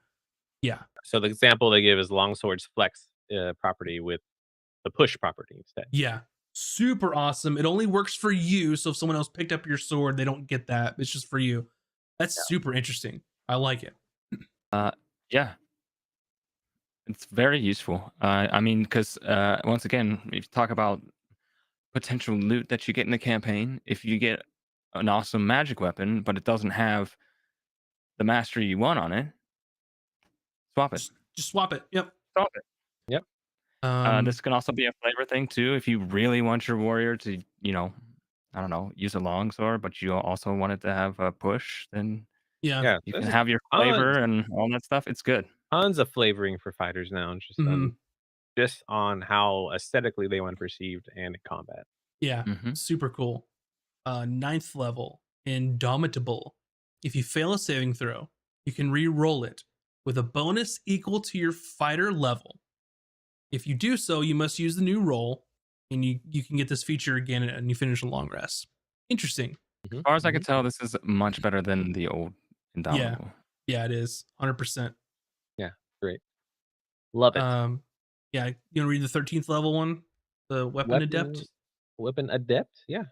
Yeah. So the example they give is longsword's flex property with the push property instead. Yeah. Super awesome. It only works for you. So if someone else picked up your sword, they don't get that. It's just for you. That's super interesting. I like it. Yeah. It's very useful. I mean, because once again, if you talk about potential loot that you get in the campaign, if you get an awesome magic weapon, but it doesn't have the mastery you want on it, swap it. Just swap it. Yep. Swap it. Yep. This can also be a flavor thing too. If you really want your warrior to, I don't know, use a longsword, but you also want it to have a push, then Yeah. Yeah. you can There's have your flavor and all that stuff. It's good. tons of flavoring for fighters now, and just on how aesthetically they want perceived and in combat. Yeah. Mhm. Super cool. 9th level, Indomitable. If you fail a saving throw, you can re-roll it with a bonus equal to your fighter level. If you do so, you must use the new roll, and you can get this feature again and you finish a long rest. Interesting. As far as I could tell, this is much better than the old Yeah. Indomitable. Yeah, it is 100%. Yeah, great. Love it. Yeah, you want to read the 13th level one, the weapon adept? Weapon adept, yeah.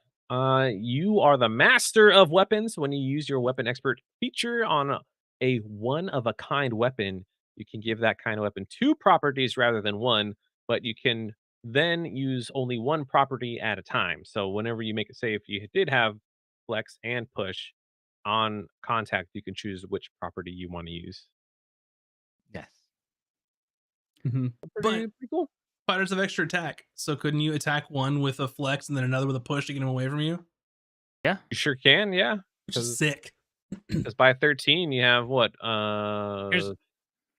You are the master of weapons. When you use your weapon expert feature on a one-of-a-kind weapon, you can give that kind of weapon 2 properties rather than 1, but you can then use only 1 property at a time. So whenever you make it, say if you did have flex and push on contact, you can choose which property you want to use. Yes. Mm-hmm. Pretty cool. Fighters have extra attack, so couldn't you attack one with a flex and then another with a push to get him away from you? Yeah. You sure can, yeah. Which is sick. Because by 13, you have what? Here's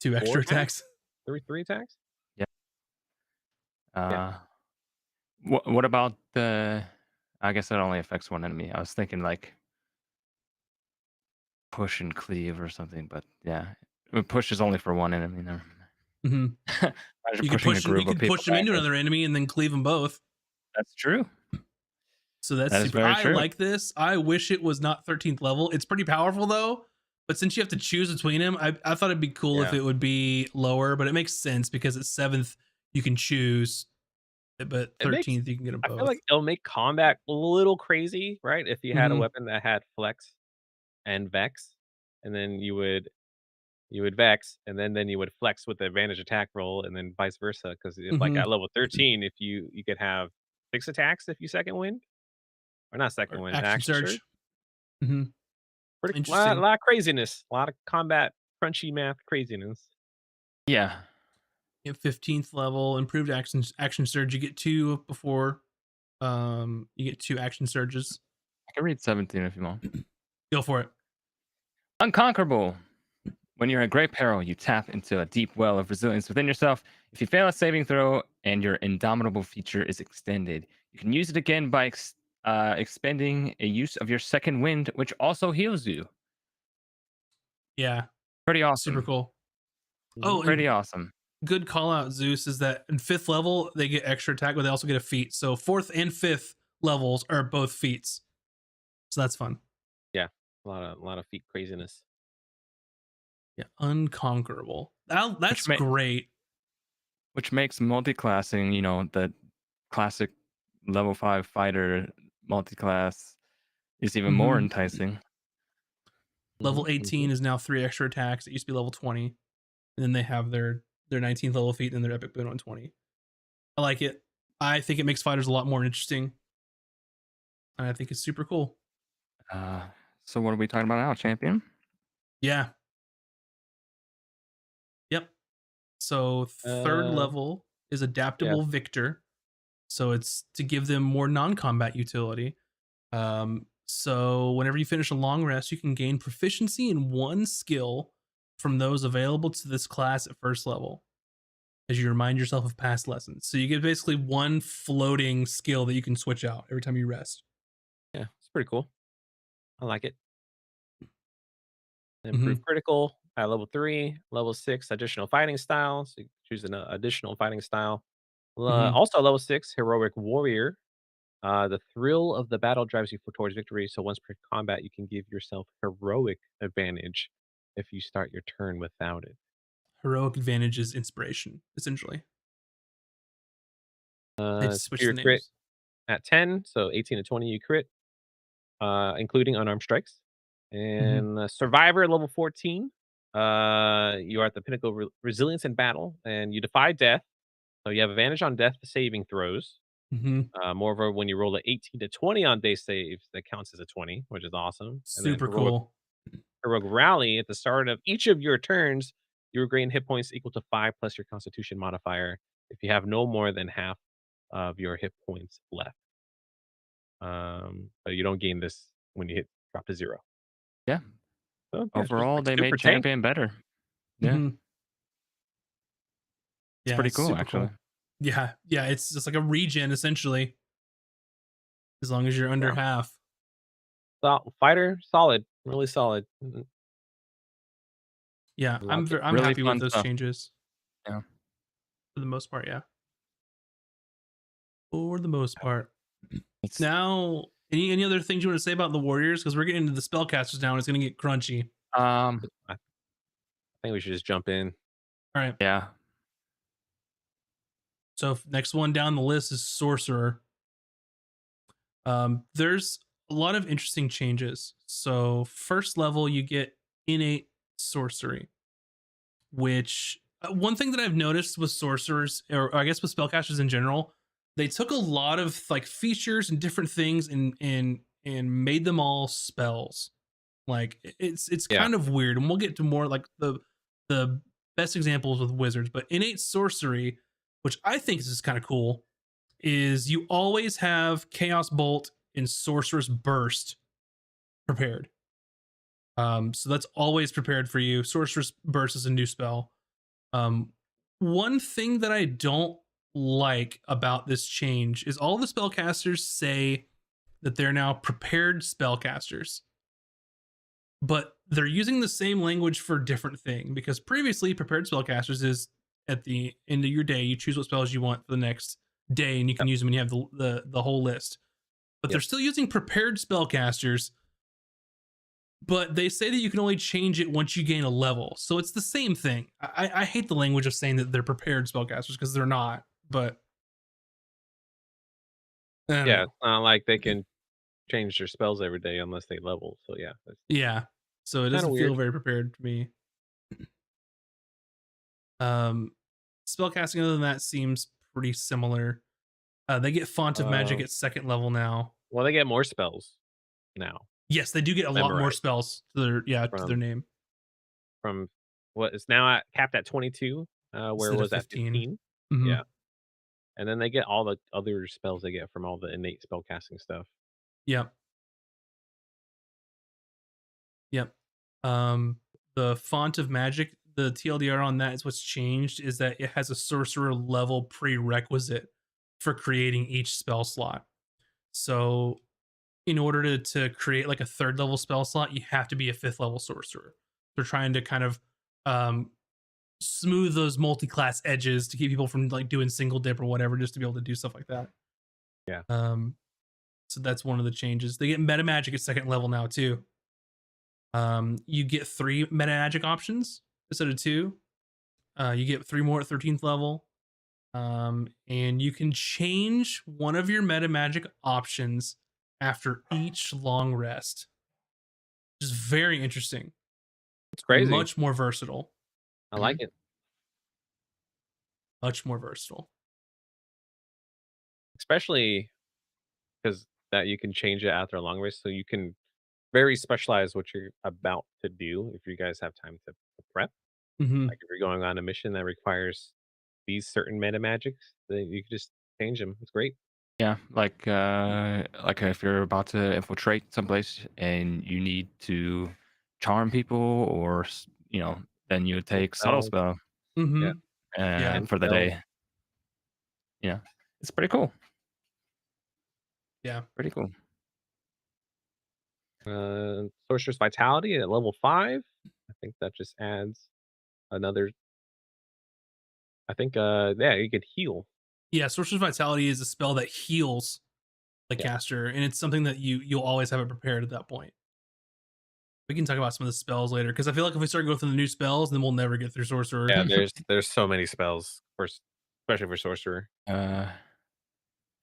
2 extra attacks. 3 attacks? Yeah. Yeah. What about the? I guess that only affects one enemy. I was thinking like push and cleave or something, but yeah, push is only for one enemy. Never mind. Mm-hmm. You can push them into another enemy and then cleave them both. That's true. So that's super. I like this. I wish it was not 13th level. It's pretty powerful though. But since you have to choose between them, I thought it'd be cool if it would be lower, but it makes sense because at 7th you can choose, but 13th you can get them both. I feel like it'll make combat a little crazy, right? If you had a weapon that had flex and vex, and then you would vex, and then you would flex with the advantage attack roll, and then vice versa. Because like at level 13, if you could have 6 attacks if you second wind, or not second wind, action surge. Mm-hmm. Pretty interesting. A lot of craziness, a lot of combat crunchy math craziness. Yeah. 15th level, improved action surge. You get 2 before. You get 2 action surges. I can read 17 if you want. Go for it. Unconquerable. When you're in great peril, you tap into a deep well of resilience within yourself. If you fail a saving throw and your indomitable feature is extended, you can use it again by expending a use of your second wind, which also heals you. Yeah. Pretty awesome. Super cool. Oh, pretty awesome. Good call out, Zeus, is that in 5th level, they get extra attack, but they also get a feat. So 4th and 5th levels are both feats. So that's fun. Yeah. A lot of feat craziness. Yeah. Unconquerable. That's great. Which makes multi-classing, the classic level 5 fighter multi-class is even more enticing. Level 18 is now 3 extra attacks. It used to be level 20. And then they have their 19th level feat and then their epic boon on 20. I like it. I think it makes fighters a lot more interesting. And I think it's super cool. So what are we talking about now, champion? Yeah. Yep. So 3rd level is adaptable victor. So it's to give them more non-combat utility. So whenever you finish a long rest, you can gain proficiency in 1 skill from those available to this class at 1st level as you remind yourself of past lessons. So you get basically 1 floating skill that you can switch out every time you rest. Yeah, it's pretty cool. I like it. Improve critical at level 3, level 6, additional fighting style. So you choose an additional fighting style. Also level 6, heroic warrior. The thrill of the battle drives you towards victory. So once per combat, you can give yourself heroic advantage if you start your turn without it. Heroic advantage is inspiration, essentially. They just switch the names. Crit at 10, so 18 to 20 you crit, including unarmed strikes. And survivor level 14, you are at the pinnacle of resilience in battle, and you defy death. So you have advantage on death saving throws. Moreover, when you roll an 18 to 20 on base saves, that counts as a 20, which is awesome. Super cool. Heroic rally at the start of each of your turns, you regain hit points equal to 5 plus your constitution modifier if you have no more than half of your hit points left. But you don't gain this when you drop to 0. Yeah. So, overall, they made champion better. Yeah. It's pretty cool, actually. Cool. Yeah. It's just like a regen, essentially. As long as you're under half. Fighter, solid, really solid. Yeah, I'm really happy with those changes. Yeah. For the most part, yeah. For the most part. Now Any other things you want to say about the warriors? Because we're getting into the spellcasters now, and it's going to get crunchy. Um, I think we should just jump in. All right. yeah. So next one down the list is sorcerer. There's a lot of interesting changes. So first level, you get innate sorcery, which one thing that I've noticed with sorcerers, or I guess with spellcasters in general, they took a lot of like features and different things and made them all spells. Like it's Yeah. kind of weird, and we'll get to more like the best examples with wizards. But innate sorcery, which I think is kind of cool, is you always have Chaos Bolt and Sorcerer's Burst prepared. So that's always prepared for you. Sorcerer's Burst is a new spell. One thing that I don't like about this change is all the spellcasters say that they're now prepared spellcasters, but they're using the same language for different thing, because previously prepared spellcasters is at the end of your day, you choose what spells you want for the next day and you can use them when you have the whole list. But they're still using prepared spellcasters, but they say that you can only change it once you gain a level. So it's the same thing. I hate the language of saying that they're prepared spellcasters, because they're not. But Yeah, it's not like they can change their spells every day unless they level. So yeah, yeah. So it doesn't feel weird. very prepared to me. Spellcasting other than that seems pretty similar. They get Font of Magic at second level now. Well, they get more spells now. Yes, they do get a lot more spells to their to their name. From what is now capped at 22, where Instead it was of at 15. Mhm. Yeah. And then they get all the other spells they get from all the innate spellcasting stuff. Yep. Yep. The Font of Magic, the TLDR on that is what's changed, is that it has a sorcerer level prerequisite for creating each spell slot. So in order to create like a third level spell slot, you have to be a fifth level sorcerer. They're trying to kind of smooth those multi-class edges to keep people from like doing single dip or whatever, just to be able to do stuff like that. Yeah. So that's one of the changes. They get meta magic at second level now too. You get 3 meta magic options instead of 2. You get 3 more at 13th level. And you can change one of your meta magic options after each long rest. Which is very interesting. It's crazy. Much more versatile. I like it. Much more versatile. Especially because that you can change it after a long rest, so you can very specialize what you're about to do if you guys have time to prep. Mm-hmm. Like if you're going on a mission that requires these certain meta magics, then you can just change them. It's great. Yeah, like if you're about to infiltrate someplace and you need to charm people, or then you take subtle spell. Mm-hmm. Yeah, for the day. Yeah, it's pretty cool. Yeah, pretty cool. Sorcerer's Vitality at level 5. I think that just adds another. I think you could heal. Yeah, Sorcerer's Vitality is a spell that heals the caster, and it's something that you'll always have it prepared at that point. We can talk about some of the spells later, because I feel like if we start going through the new spells, then we'll never get through Sorcerer. Yeah, there's so many spells, especially for Sorcerer.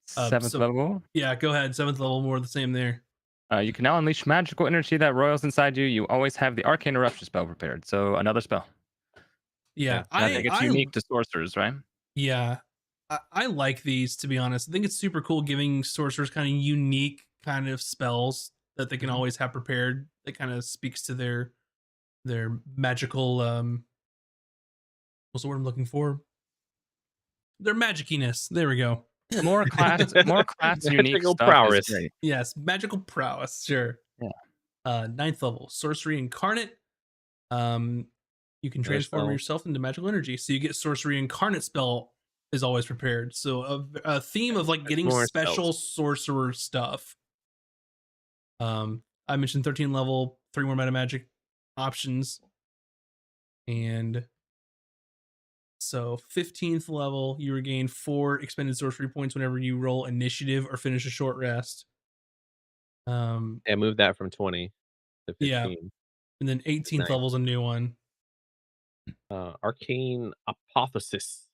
7th level. Yeah, go ahead. 7th level, more of the same there. You can now unleash magical energy that roils inside you. You always have the Arcane Eruption spell prepared, so another spell. Yeah, I think it's unique to sorcerers, right? Yeah, I like these, to be honest. I think it's super cool giving sorcerers kind of unique kind of spells that they can always have prepared. That kind of speaks to their magical what's the word I'm looking for? Their magiciness. There we go. More class unique magical stuff prowess. is great. Yes, magical prowess. Sure. Yeah. 9th level, Sorcery Incarnate. You can transform yourself into magical energy. So you get Sorcery Incarnate spell is always prepared. So a theme of like getting special sorcerer stuff. I mentioned 13 level, 3 more meta magic options. And so 15th level, you regain 4 expended sorcery points whenever you roll initiative or finish a short rest. Yeah, move that from 20 to Yeah, 15. and then That's 18th nice. level's a new one. Arcane Apotheosis.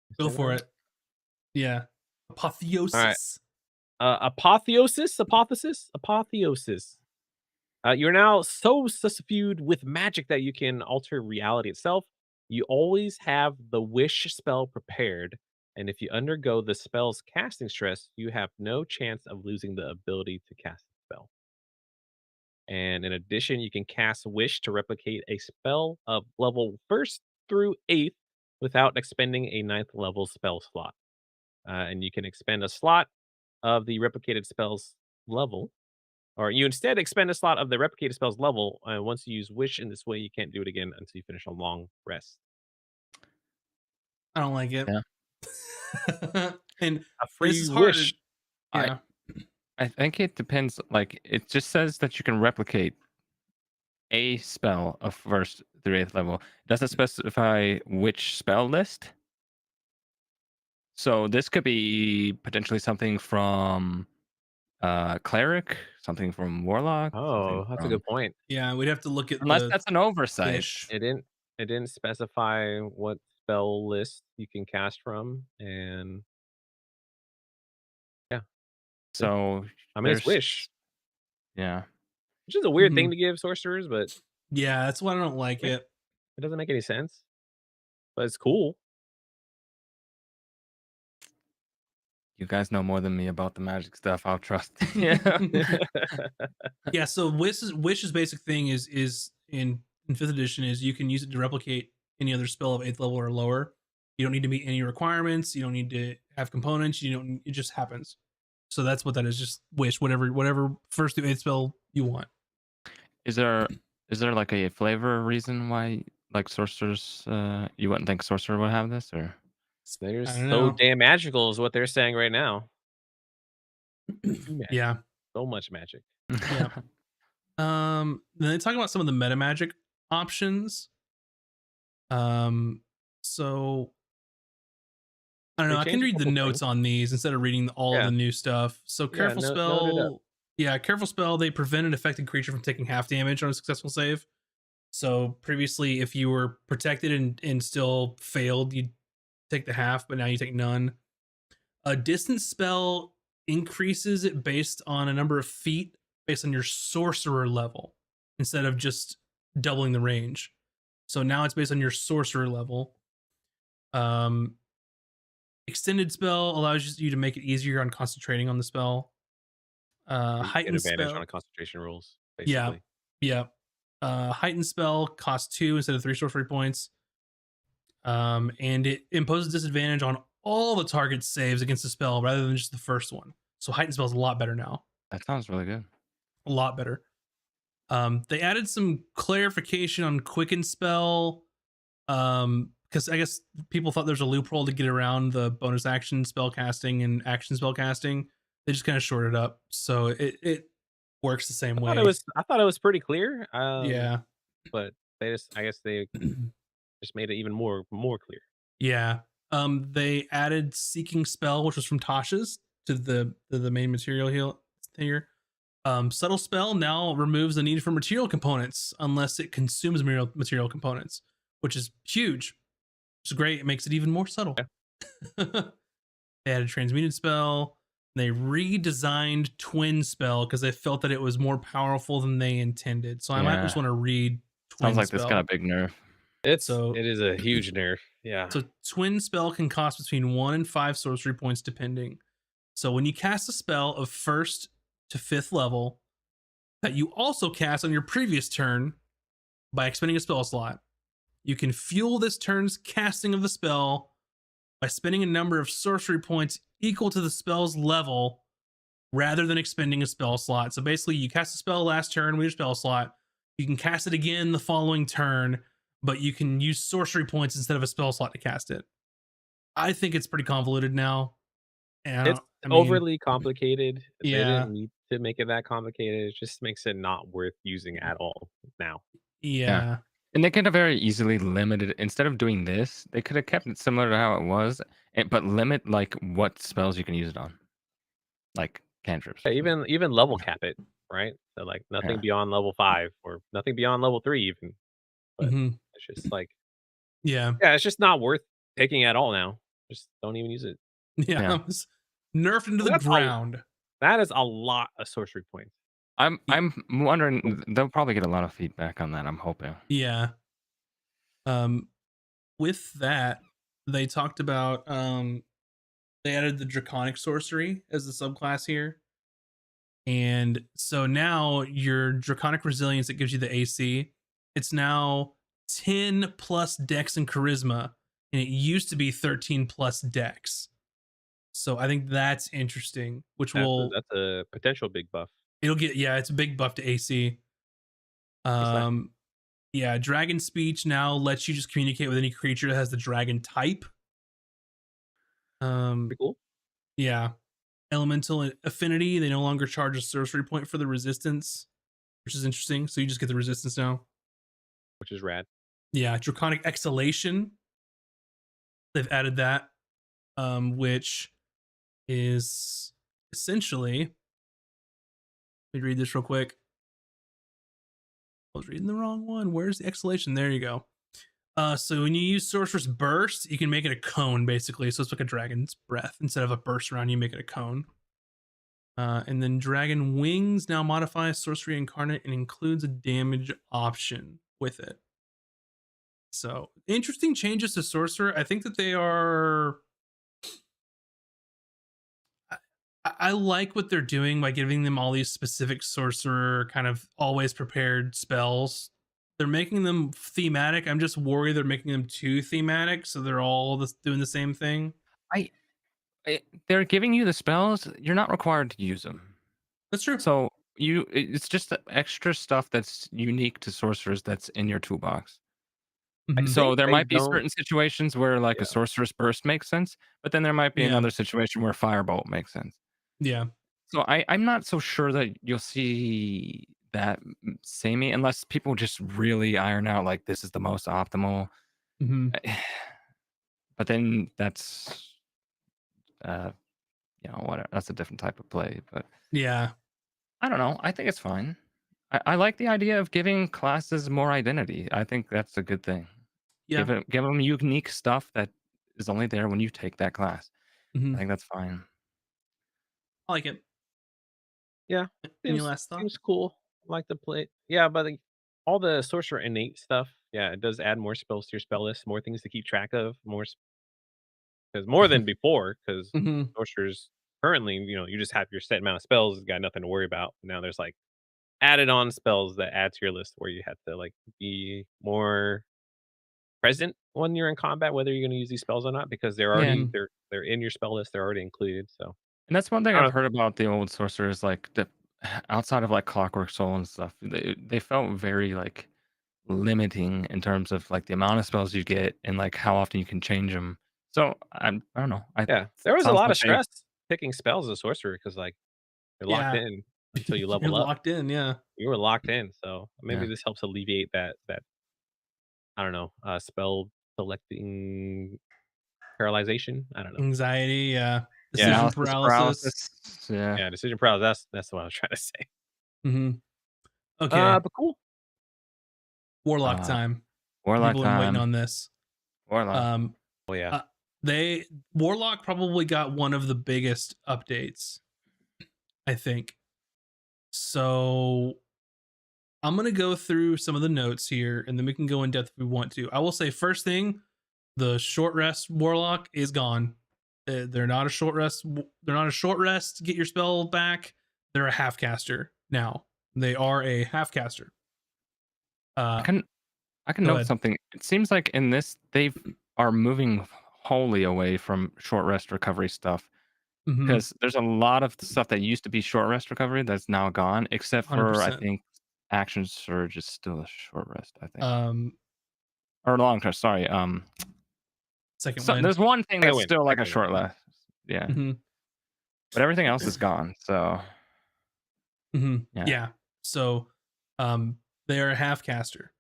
You Go saying that for right? it. Yeah. All right. Apotheosis. Apotheosis. You're now so susceptible with magic that you can alter reality itself. You always have the wish spell prepared, and if you undergo the spell's casting stress, you have no chance of losing the ability to cast the spell. And in addition, you can cast Wish to replicate a spell of level first through eighth without expending a ninth level spell slot. And you can expend a slot of the replicated spell's level, or you instead expend a slot of the replicated spell's level. And once you use Wish in this way, you can't do it again until you finish a long rest. I don't like it. Yeah. And A this free is Wish. hard. Yeah. I think it depends. Like it just says that you can replicate a spell of first through eighth level. It doesn't specify which spell list. So this could be potentially something from cleric, something from warlock, something Oh, that's a from good point. Yeah, we'd have to look at unless the that's an oversight. wish. It didn't specify what spell list you can cast from, and yeah, So I mean it's there's Wish, yeah. which is a weird thing Mhm. to give sorcerers, but Yeah, that's why I don't like yeah, it. it doesn't make any sense. But it's cool. You guys know more than me about the magic stuff. I'll trust. Yeah. Yeah, so Wish's basic thing is in fifth edition is you can use it to replicate any other spell of eighth level or lower. You don't need to meet any requirements. You don't need to have components. You don't. It just happens. So that's what that is. Just wish whatever first to eighth spell you want. Is there like a flavor reason why like sorcerers you wouldn't think sorcerer would have this or They're I don't so know. damn magical is what they're saying right now. Too magic. Yeah, So much magic. yeah. Then they talk about some of the meta magic options. Um, so I don't They know. I can changed a read the couple notes things. on these instead of reading all Yeah, the new stuff. So yeah, careful note it up. spell. Yeah, careful spell. They prevent an affected creature from taking half damage on a successful save. So previously, if you were protected and still failed, you'd take the half, but now you take none. A distance spell increases it based on a number of feet based on your sorcerer level instead of just doubling the range. So now it's based on your sorcerer level. Um, Extended spell allows you to make it easier on concentrating on the spell. You get Heightened advantage on spell, concentration rules, yeah, basically. yeah. Heightened spell costs 2 instead of 3 sorcery points. And it imposes disadvantage on all the target saves against the spell rather than just the first one. So heightened spell is a lot better now, that sounds really good. a lot better. They added some clarification on quicken spell. Because I guess people thought there's a loophole to get around the bonus action spell casting and action spell casting. They just kind of shorted up, so it works the same way. I thought it was pretty clear. Yeah, But I guess they just made it even more clear. yeah. They added seeking spell, which was from Tasha's, to the main material here. Subtle spell now removes the need for material components unless it consumes material components, which is huge. Which is great. It makes it even more subtle. Yeah. They added transmuted spell. They redesigned twin spell because they felt that it was more powerful than they intended. So I might just Yeah. want to read twin Sounds like spell. this got a big nerf. So It is a huge nerf. Yeah. so twin spell can cost between 1 and 5 sorcery points depending. So when you cast a spell of first to fifth level that you also cast on your previous turn by expending a spell slot, you can fuel this turn's casting of the spell by spending a number of sorcery points equal to the spell's level rather than expending a spell slot. So basically, you cast a spell last turn with your spell slot. You can cast it again the following turn, but you can use sorcery points instead of a spell slot to cast it. I think it's pretty convoluted now. And It's I mean, overly complicated. They yeah, didn't need to make it that complicated. It just makes it not worth using at all now. Yeah. yeah, And they could have very easily limited instead of doing this, they could have kept it similar to how it was, but limit like what spells you can use it on. like cantrips. Yeah, even level cap it, right? So like nothing Yeah. beyond level 5 or nothing beyond level 3 even. But Hmm. it's just like Yeah. yeah, it's just not worth taking at all now. Just don't even use it. Yeah. Yeah. It was nerfed into the That's ground. that is a lot of sorcery points. Y- I'm wondering they'll probably get a lot of feedback on that. I'm hoping. Yeah. Um, with that, they talked about they added the draconic sorcery as the subclass here. And so now your draconic resilience that gives you the AC, it's now 10 plus dex and charisma, and it used to be 13 plus dex. So I think that's interesting, which will That's a potential big buff. it'll get it's a big buff to AC. What's that? Yeah, dragon speech now lets you just communicate with any creature that has the dragon type. Pretty cool. Yeah. Elemental affinity, they no longer charge a sorcery point for the resistance, which is interesting. So you just get the resistance now. Which is rad. Yeah, draconic exhalation. They've added that, which is essentially. Let me read this real quick. I was reading the wrong one. Where's the exhalation? There you go. So when you use Sorcerer's Burst, you can make it a cone basically. So it's like a dragon's breath. Instead of a burst around, you make it a cone. And then Dragon Wings now modifies Sorcery Incarnate and includes a damage option with it. So interesting changes to Sorcerer. I think that they are. I like what they're doing by giving them all these specific sorcerer kind of always prepared spells. They're making them thematic. I'm just worried they're making them too thematic, so they're all doing the same thing. They're giving you the spells. You're not required to use them. That's true. So it's just the extra stuff that's unique to sorcerers that's in your toolbox. Mhm. So there They might be don't certain situations where like a yeah. sorcerer's burst makes sense, but then there might be Yeah. another situation where firebolt makes sense. Yeah. So I'm not so sure that you'll see that samey unless people just really iron out like this is the most optimal. Hmm. But then that's uh what that's a different type of play. But Yeah. I don't know. I think it's fine. I like the idea of giving classes more identity. I think that's a good thing. Yeah. Give them unique stuff that is only there when you take that class. Hmm. I think that's fine. I like it. Yeah. Any last Seems thoughts? cool. I like the play. Yeah, but all the sorcerer innate stuff, yeah, it does add more spells to your spell list, more things to keep track of, because more than before, because Hmm. sorcerers currently, you just have your set amount of spells, you got nothing to worry about. Now there's like added on spells that add to your list where you have to like be more present when you're in combat, whether you're going to use these spells or not, because they're Yeah. already they're in your spell list, they're already included. So And that's one thing I I've don't heard about the old sorcerers, like the outside of like Clockwork Soul and stuff, they felt very like limiting in terms of like the amount of spells you get and like how often you can change them. So I don't know. I yeah, there was a sounds lot like of they stress picking spells as a sorcerer because like you're locked Yeah. in until you You're level up. locked in. Yeah. You were locked in, so maybe yeah. this helps alleviate that I don't know, spell selecting paralyzation. I don't know. Anxiety. Yeah. Yeah, Decision Analysis paralysis. paralysis. Yeah. yeah, decision paralysis. That's what I was trying to say. Hmm. Okay. But cool. Warlock Uh time. Warlock People have been waiting time. on this. Warlock. Um, Oh yeah, uh, they Warlock probably got one of the biggest updates, I think. So I'm gonna go through some of the notes here, and then we can go in depth if we want to. I will say first thing, the short rest Warlock is gone. They're not a short rest. They're not a short rest. Get your spell back. They're a half caster now. They are a half caster. I Uh, can I can Go note ahead. something. It seems like in this they are moving wholly away from short rest recovery stuff Mm-hmm. because there's a lot of stuff that used to be short rest recovery that's now gone, except for I 100%. think action surge is still a short rest. I think Um, or long rest. Sorry. Second So wind. there's one thing second that's win, still like a second win. short rest. Yeah, Mm-hmm. but everything else is gone. So Mm-hmm. yeah, Yeah. So, they are a half caster,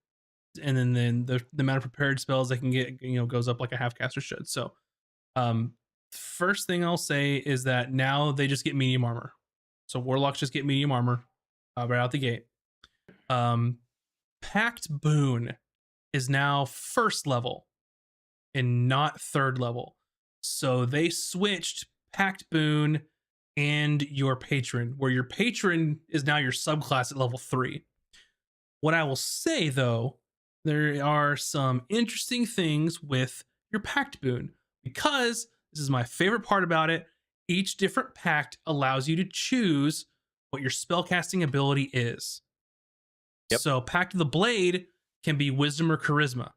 and then the amount of prepared spells they can get, goes up like a half caster should. So, um, First thing I'll say is that now they just get medium armor. So warlocks just get medium armor right out the gate. Pact Boon is now first level and not third level. So they switched Pact Boon and your patron, where your patron is now your subclass at level 3. What I will say though, there are some interesting things with your Pact Boon, because this is my favorite part about it. Each different pact allows you to choose what your spellcasting ability is. Yep. So Pact of the Blade can be Wisdom or Charisma.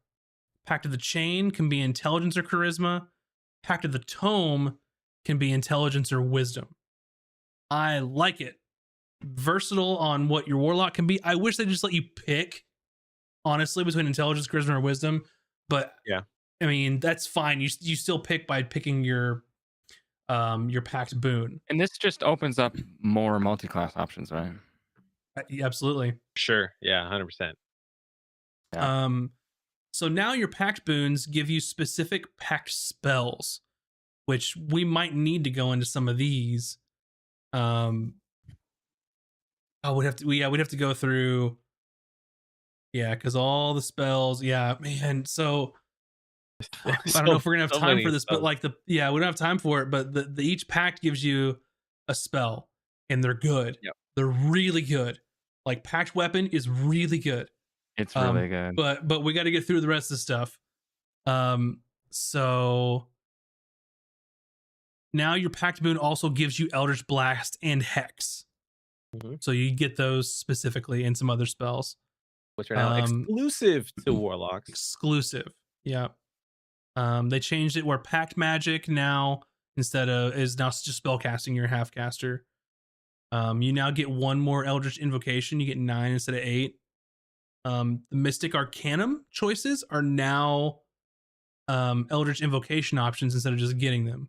Pact of the Chain can be Intelligence or Charisma. Pact of the Tome can be Intelligence or Wisdom. I like it. Versatile on what your warlock can be. I wish they just let you pick, honestly, between Intelligence, Charisma, or Wisdom. But yeah, I mean, that's fine. You still pick by picking your Pact Boon. And this just opens up more multi-class options, right? Absolutely. sure. Yeah, 100%. Yeah. So now your Pact Boons give you specific Pact spells, which we might need to go into some of these. We'd have to go through. Yeah, because all the spells. Yeah, man. So I don't know if we're gonna have time for this, but like we don't have time for it. But the each pact gives you a spell, and they're good. Yep. They're really good. Like Pact Weapon is really good. It's really good. But we got to get through the rest of the stuff. So now your Pact Boon also gives you Eldritch Blast and Hex. Mm-hmm. So you get those specifically and some other spells, which are now exclusive to warlocks. Exclusive, yeah. They changed it where Pact Magic now is now just spellcasting. You're a half caster. You now get one more Eldritch Invocation. You get 9 instead of 8. The Mystic Arcanum choices are now Eldritch Invocation options instead of just getting them.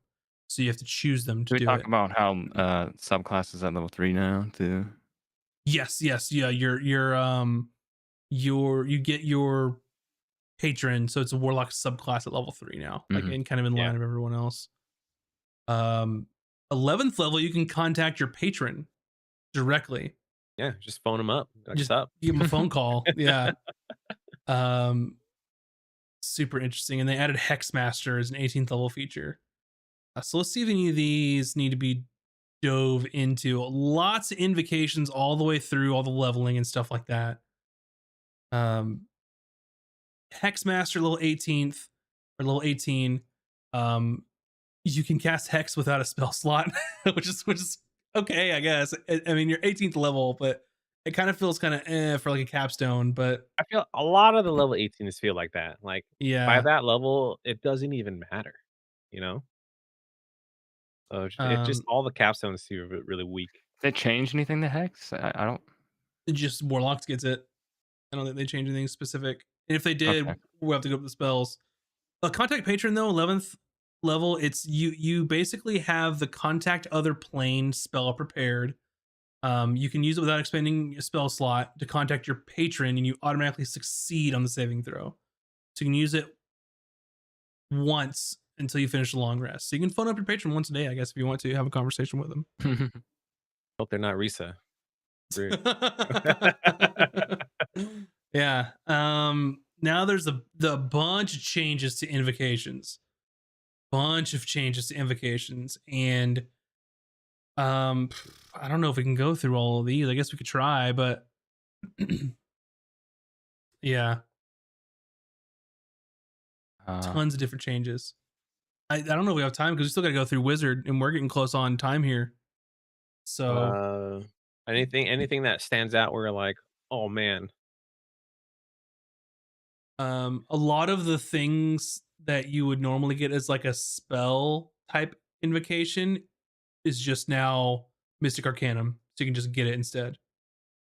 So you have to choose them to do it. We talk about how subclasses at level 3 now too. Yes, yeah. You get your patron, so it's a warlock subclass at level 3 now, like and kind of in line of everyone else. 11th level, you can contact your patron directly. Yeah, just phone them up. Just give them a phone call. Yeah. Super interesting. And they added Hexmaster as an 18th level feature. So let's see if any of these need to be dove into. Lots of invocations all the way through, all the leveling and stuff like that. Hexmaster level 18th or level 18. You can cast Hex without a spell slot, which is okay, I guess. I mean, you're 18th level, but it kind of feels kind of for like a capstone. But I feel a lot of the level 18s feel like that. Like by that level, it doesn't even matter, you know? So it just all the capstones seem really weak. Did they change anything to Hex? I don't. Just Warlocks gets it. I don't think they changed anything specific. And if they did, we'll have to go up the spells. Contact Patron though, 11th level, it's you basically have the Contact Other Plane spell prepared. You can use it without expending a spell slot to contact your patron, and you automatically succeed on the saving throw. So you can use it once until you finish the long rest. So you can phone up your patron once a day, I guess, if you want to have a conversation with them. Hope they're not Risa. Yeah. Now there's the bunch of changes to invocations. And I don't know if we can go through all of these. I guess we could try, but yeah. Tons of different changes. I don't know if we have time because we still got to go through Wizard, and we're getting close on time here. So anything that stands out where like, oh man. A lot of the things that you would normally get as like a spell type invocation is just now Mystic Arcanum, so you can just get it instead.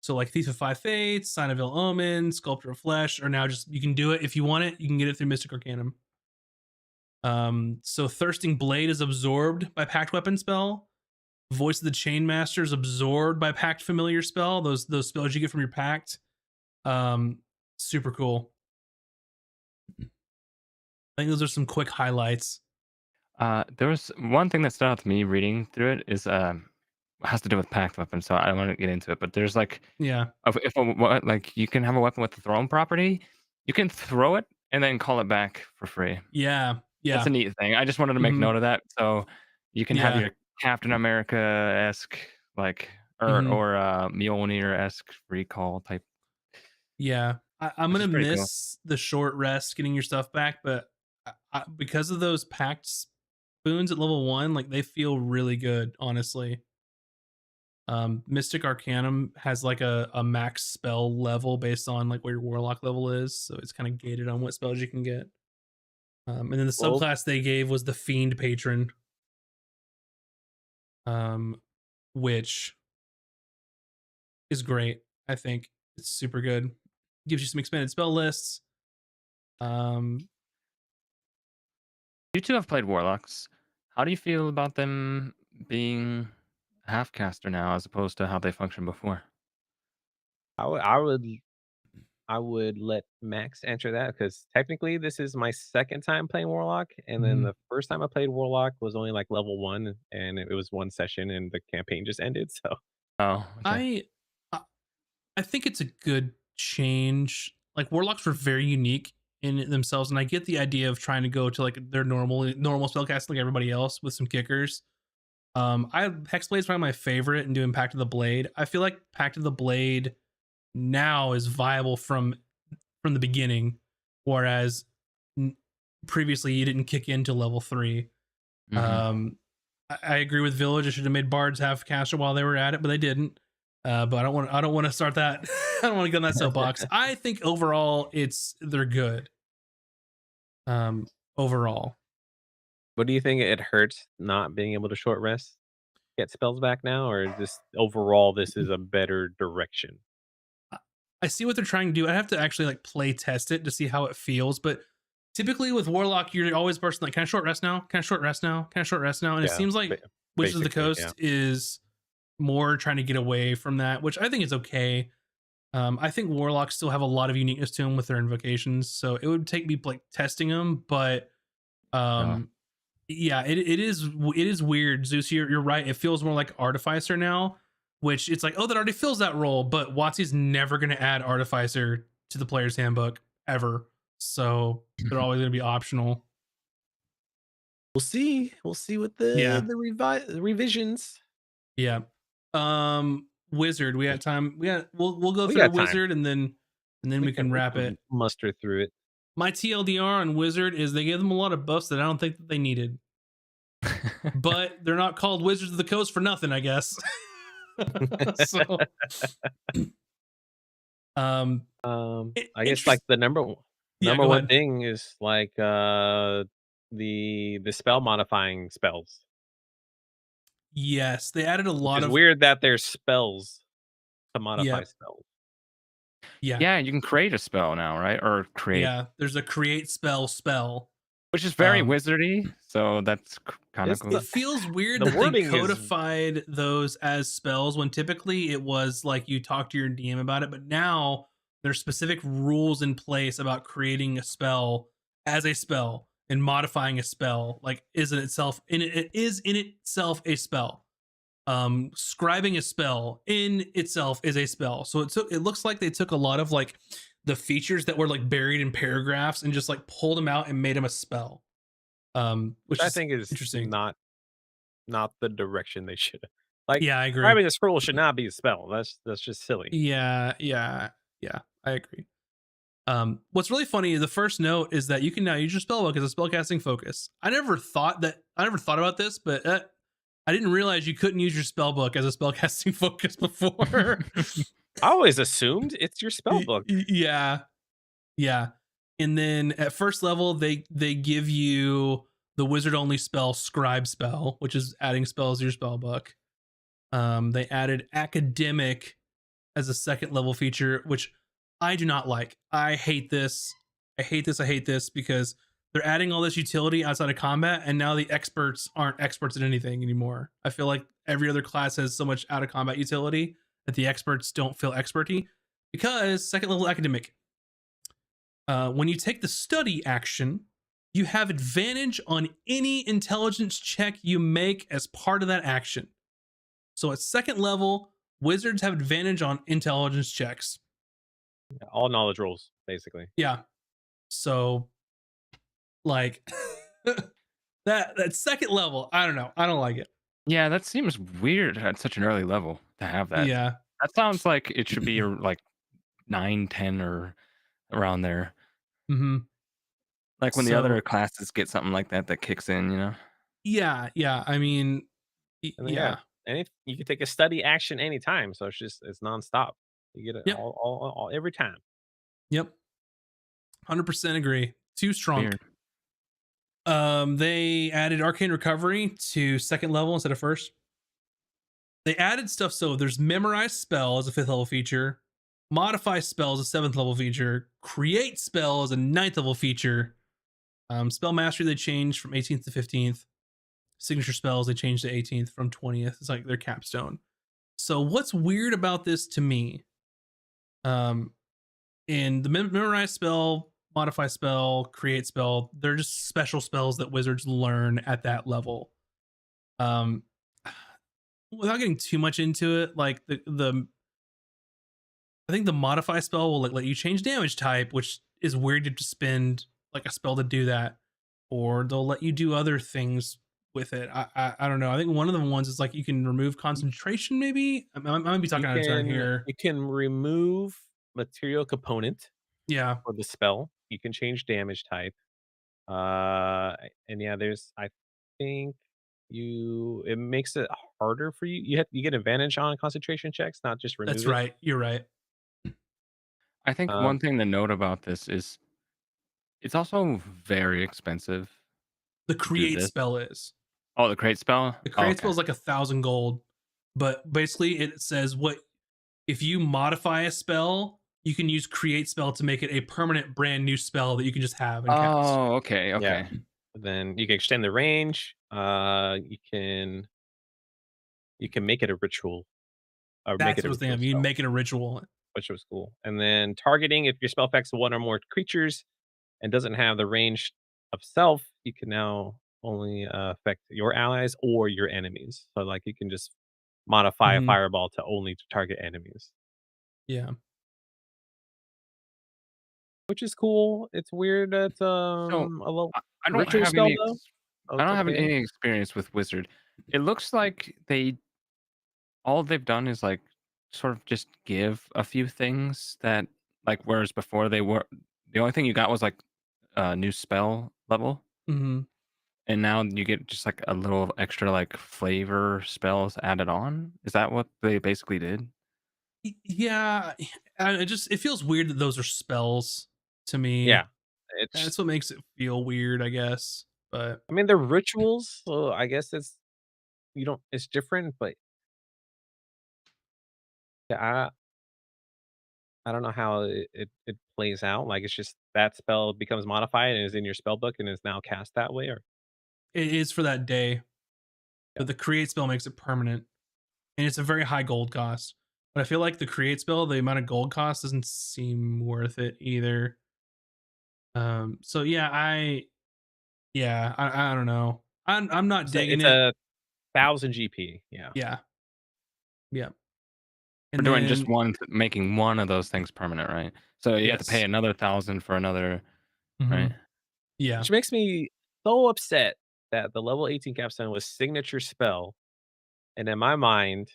So like Thief of Five Fates, Sign of Ill Omen, Sculptor of Flesh are now just, you can do it if you want it. You can get it through Mystic Arcanum. So Thirsting Blade is absorbed by Pact Weapon spell. Voice of the Chainmaster is absorbed by Pact Familiar spell. Those spells you get from your Pact. Super cool. I think those are some quick highlights. There was one thing that stood out to me reading through it is has to do with packed weapons, so I don't want to get into it. But there's like Yeah. like you can have a weapon with the thrown property, you can throw it and then call it back for free. Yeah. That's Yeah. a neat thing. I just wanted to make Mhm. note of that. So you can have Yeah. your Captain America-esque like Mhm. or Mjolnir-esque recall type, Yeah. I'm which gonna is pretty cool. miss the short rest getting your stuff back, but because of those packed spoons at level 1, like they feel really good, honestly. Mystic Arcanum has like a max spell level based on like where your warlock level is, so it's kind of gated on what spells you can get. And then the Well, subclass they gave was the Fiend Patron, um, which is great. I think it's super good. Gives you some expanded spell lists. Um, You two have played warlocks. How do you feel about them being half caster now as opposed to how they functioned before? I would I would I would let Max answer that because technically this is my second time playing Warlock, and then mhm. the first time I played Warlock was only like level 1, and it was one session, and the campaign just ended. So Oh, okay. I I I think it's a good change. Like warlocks were very unique in themselves, and I get the idea of trying to go to like their normal spellcasting like everybody else with some kickers. I Hexblade's probably my favorite and doing Pact of the Blade. I feel like Pact of the Blade now is viable from the beginning, whereas n- previously you didn't kick into level 3. Mhm. I agree with Village. I should have made bards half caster while they were at it, but they didn't. But I don't want to start that. I don't want to get on that soapbox. I think overall they're good. Overall, what do you think, it hurts not being able to short rest, get spells back now, or just overall this is a better direction? I I see what they're trying to do. I have to actually like play test it to see how it feels. But typically with Warlock, you're always person like, can I short rest now? Can I short rest now? Can I short rest now? And it Yeah, seems ba like Wizards of the basically, yeah. Coast is more trying to get away from that, which I think is okay. I think warlocks still have a lot of uniqueness to them with their invocations, so it would take me like testing them. But Oh. um, yeah, it is weird. Zeus, you're right. It feels more like Artificer now, which it's like, oh, that already fills that role. But WotC's never going to add Artificer to the player's handbook ever, so they're always going to be optional. We'll see. We'll see with Yeah, the revisions. yeah. Wizard, we got time. We'll go We through got time. Wizard and then we can We wrap can it. muster through it. My TLDR on Wizard is they gave them a lot of buffs that I don't think that they needed, but they're not called Wizards of the Coast for nothing, I guess. So, um, I guess like interest. the Yeah, number go one ahead. thing is like the spell modifying spells. Yes, they added a Which lot is of. weird that there's spells to modify Yep. spells. Yeah. Yeah, you can create a spell now, right? Or create, Yeah. There's a create spell. which is very Um, wizardy. So that's kind of It's cool. it feels weird the that they wording is codified those as spells when typically it was like you talk to your DM about it, but now there's specific rules in place about creating a spell as a spell and modifying a spell like is in itself it is in itself a spell. Scribing a spell in itself is a spell. So it looks like they took a lot of like the features that were like buried in paragraphs and just like pulled them out and made them a spell. which Which I is think is interesting. not the direction they should have. Like Yeah, I agree. grabbing a scroll should not be a spell. That's just silly. Yeah, yeah, I agree. What's really funny, the first note is that you can now use your spellbook as a spellcasting focus. I never thought about this, but I didn't realize you couldn't use your spellbook as a spellcasting focus before. I always assumed it's your spell book. Yeah, yeah. And then at first level, they give you the wizard only spell scribe spell, which is adding spells to your spellbook. They added academic as a second level feature, which I do not like. I hate this. I hate this. I hate this because they're adding all this utility outside of combat, and now the experts aren't experts at anything anymore. I feel like every other class has so much out of combat utility that the experts don't feel experty because second level academic. When you take the study action, you have advantage on any intelligence check you make as part of that action. So at second level, wizards have advantage on intelligence checks. All knowledge rolls, basically. Yeah. So like that second level, I don't know. I don't like it. Yeah, that seems weird at such an early level to have that. Yeah. That sounds like it should be like 9, 10, or around there. Mm-hmm. Like when the other So classes get something like that that kicks in, you know? yeah. I mean, And then yeah. you can take a study action anytime, so it's nonstop. You get it Yep. all every time. Yep. 100% agree. Too strong. Weird. They added arcane recovery to second level instead of first. They added stuff, so there's memorize spell as a 5th level feature, modify spell as a 7th level feature, create spell as a 9th level feature. Spell mastery they changed from 18th to 15th. Signature spells they changed to 18th from 20th. It's like their capstone. So what's weird about this to me? In the memorize spell, modify spell, create spell, they're just special spells that wizards learn at that level. Without getting too much into it, like the I think the modify spell will let you change damage type, which is weird to spend like a spell to do that, or they'll let you do other things with it. I don't know. I think one of the ones is like you can remove concentration. Maybe I might be talking out of turn here. You can remove material component Yeah, for the spell. You can change damage type. And yeah, there's I think it makes it harder for you. You get advantage on concentration checks, not just remove that's it. right. You're right. I think Um, one thing to note about this is it's also very expensive The to do create this. spell is Oh, the crate spell? the Oh, create okay. spell is like 1,000 gold, but basically it says what if you modify a spell, you can use create spell to make it a permanent brand new spell that you can just have and cast. Oh, okay, yeah. okay. Then you can extend the range. You can make it a ritual or make That's it a what I was ritual thinking of. You can spell, make it a ritual. which was cool. And then targeting, if your spell affects one or more creatures and doesn't have the range of self, you can now only affect your allies or your enemies. So like you can just modify a Mm-hmm. fireball to only to target enemies, Yeah. which is cool. It's weird that So a little I don't ritual have spell any though. Oh, I it's don't have okay. any experience with Wizard. It looks like all they've done is like sort of just give a few things that like whereas before they were the only thing you got was like a new spell level, Mm-hmm. and now you get just like a little extra like flavor spells added on. Is that what they basically did? Yeah. It feels weird that those are spells to Yeah, me. it's. That's what makes it feel weird, I guess. But I mean, they're rituals, so I guess it's different, but yeah, I don't know how it plays out. Like it's just that spell becomes modified and is in your spell book and is now cast that way, or it is for that day. yeah. But the create spell makes it permanent. And it's a very high gold cost. But I feel like the create spell, the amount of gold cost doesn't seem worth it either. So yeah, I don't know. I'm not digging It's it. a 1,000 GP. Yeah. Yeah. Yeah. We're And doing just then making one of those things permanent, right? So you have to pay yes. another 1,000 for another, Hmm. right? Yeah. Which makes me so upset that the level 18 capstone was signature spell. And in my mind,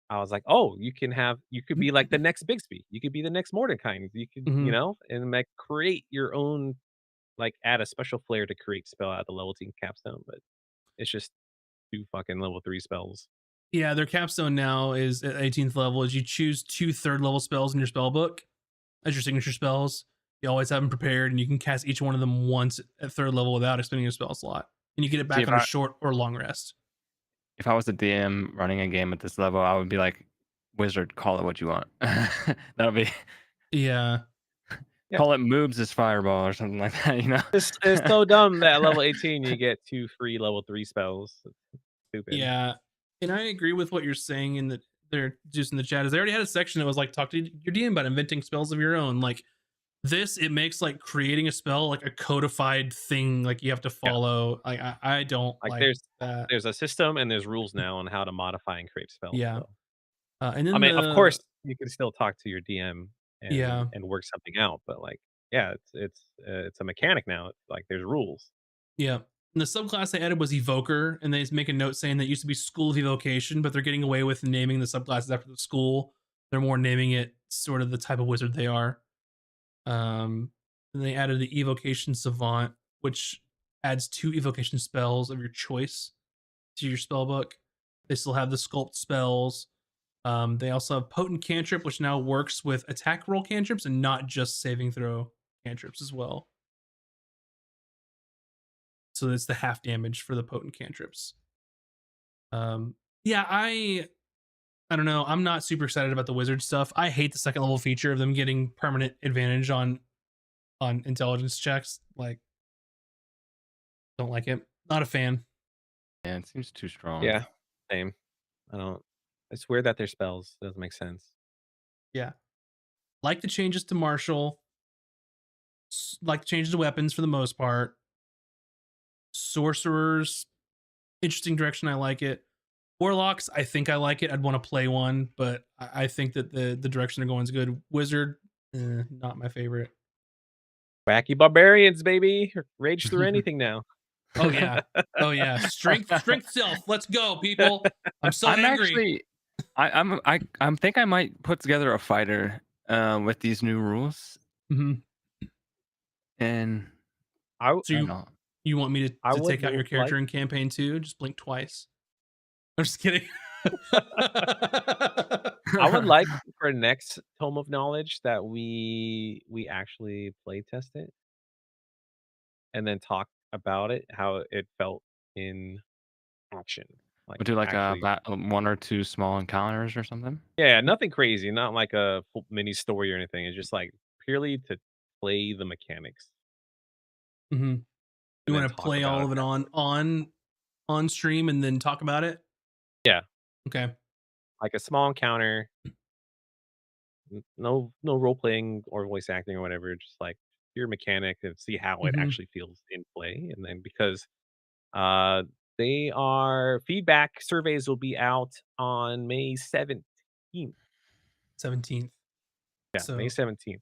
I was like, oh, you could be like the next Bixby. You could be the next Mordecai. You could, Hmm. and like create your own, like add a special flair to create spell out of the level 18 capstone. But it's just two fucking level 3 spells. Yeah, their capstone now is at 18th level is you choose 2 third level spells in your spell book as your signature spells. You always have them prepared and you can cast each one of them once at third level without expending your spell slot. And you get it See, back on a short or long rest. if I was a DM running a game at this level, I would be like, "Wizard, call it what you want." That'll be Yeah. Yeah. call it moves as fireball or something like that, you know? It's so dumb that at level 18 you get 2 free level 3 spells. It's stupid. Yeah. And I agree with what you're saying in that they're just in the chat is they already had a section that was like talk to your DM about inventing spells of your own. Like This, it makes like creating a spell like a codified thing, like you have to Yeah. follow. I don't Like like that. there's a system and there's rules now on how to modify and create spells. Yeah. So And I then mean, of course, the you can still talk to your DM yeah. and work something out, but like, yeah, it's a mechanic now. It's like there's rules. Yeah. And the subclass they added was Evoker, and they make a note saying that it used to be School of Evocation, but they're getting away with naming the subclasses after the school. They're more naming it sort of the type of wizard they are. And they added the Evocation Savant, which adds 2 evocation spells of your choice to your spell book. They still have the Sculpt spells. They also have Potent Cantrip, which now works with attack roll cantrips and not just saving throw cantrips as well. So it's the half damage for the potent cantrips. Yeah, I don't know. I'm not super excited about the wizard stuff. I hate the second level feature of them getting permanent advantage on intelligence checks. Like, don't like it. Not a fan. Yeah, it seems too strong. Yeah, same. I don't. It's weird that they're spells. Doesn't make sense. Yeah, like the changes to martial. Like the changes to weapons for the most part. Sorcerers, interesting direction. I like it. Warlocks, I think I like it. I'd want to play one, but I think that the direction they're going is good. Wizard, not my favorite. Wacky barbarians, baby. Rage through anything now. Oh yeah, oh yeah. Strength self. Let's go, people. I'm so I'm angry. actually, I'm think I might put together a fighter with these new rules, Mm-hmm. and I So you want me I to would take out your character like- in campaign 2? Just blink twice. I'm just kidding. I would like for next Tome of Knowledge that we actually play test it and then talk about it, how it felt in action. Like we'll do like actually, 1 or 2 small encounters or something. yeah, nothing crazy, not like a full mini story or anything. It's just like purely to play the mechanics Mm-hmm. and You then want to talk play about all of it on stream and then talk about it? Yeah. Okay. Like a small encounter, no role playing or voice acting or whatever, just like pure mechanic and see how it Mhm. actually feels in play. And then because uh they are feedback surveys will be out on May 17th. 17th. Yeah, So May 17th.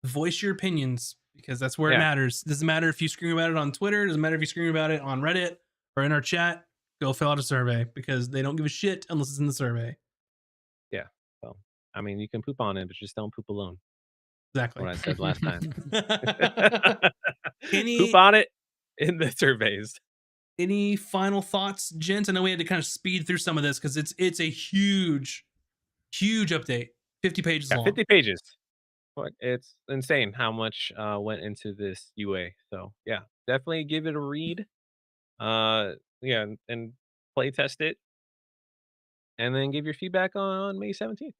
voice your opinions because that's where it Yeah. matters. Doesn't matter if you scream about it on Twitter. Doesn't matter if you scream about it on Reddit or in our chat. Go fill out a survey because they don't give a shit unless it's in the survey. Yeah. So I mean you can poop on it, but just don't poop alone. Exactly. What I said last time. Any Poop on it in the surveys. any final thoughts, gents? I know we had to kind of speed through some of this because it's a huge update. 50 pages Yeah, long. 50 pages. But it's insane how much went into this UA. So yeah, definitely give it a read. Yeah, and play test it, and then give your feedback on May 17th.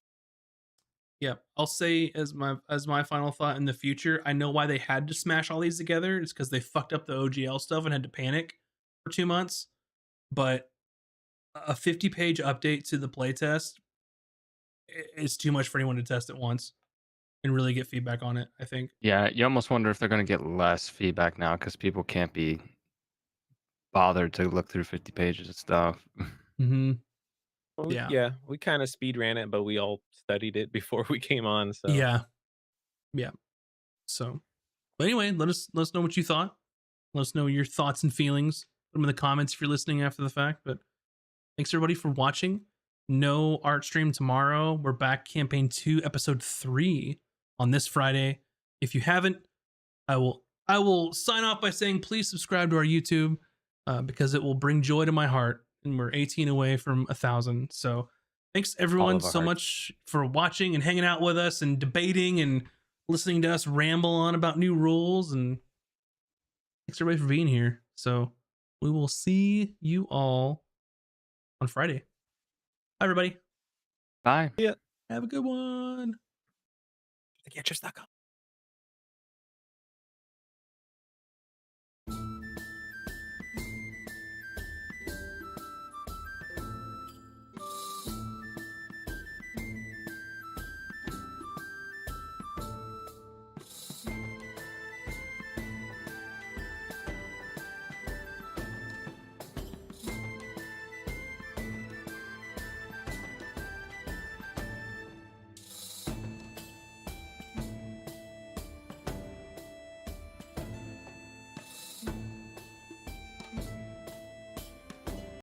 Yeah, I'll say as my final thought in the future, I know why they had to smash all these together. It's because they fucked up the OGL stuff and had to panic for 2 months. But a 50-page update to the playtest is too much for anyone to test at once and really get feedback on it, I think. Yeah, you almost wonder if they're going to get less feedback now because people can't be bothered to look through 50 pages of stuff. Mm-hmm. Well, Yeah. yeah, we kind of speed ran it, but we all studied it before we came on. So Yeah. So, but anyway, let us know what you thought. Let us know your thoughts and feelings. Put them in the comments if you're listening after the fact. But thanks everybody for watching. No art stream tomorrow. We're back campaign 2, episode 3 on this Friday. If you haven't, I will sign off by saying please subscribe to our YouTube because it will bring joy to my heart. And we're 18 away from 1,000. So thanks everyone so much for watching and hanging out with us and debating and listening to us ramble on about new rules. And thanks everybody for being here. So we will see you all on Friday. Bye, everybody. Bye. yeah, Have a good one. the Cantrips.com.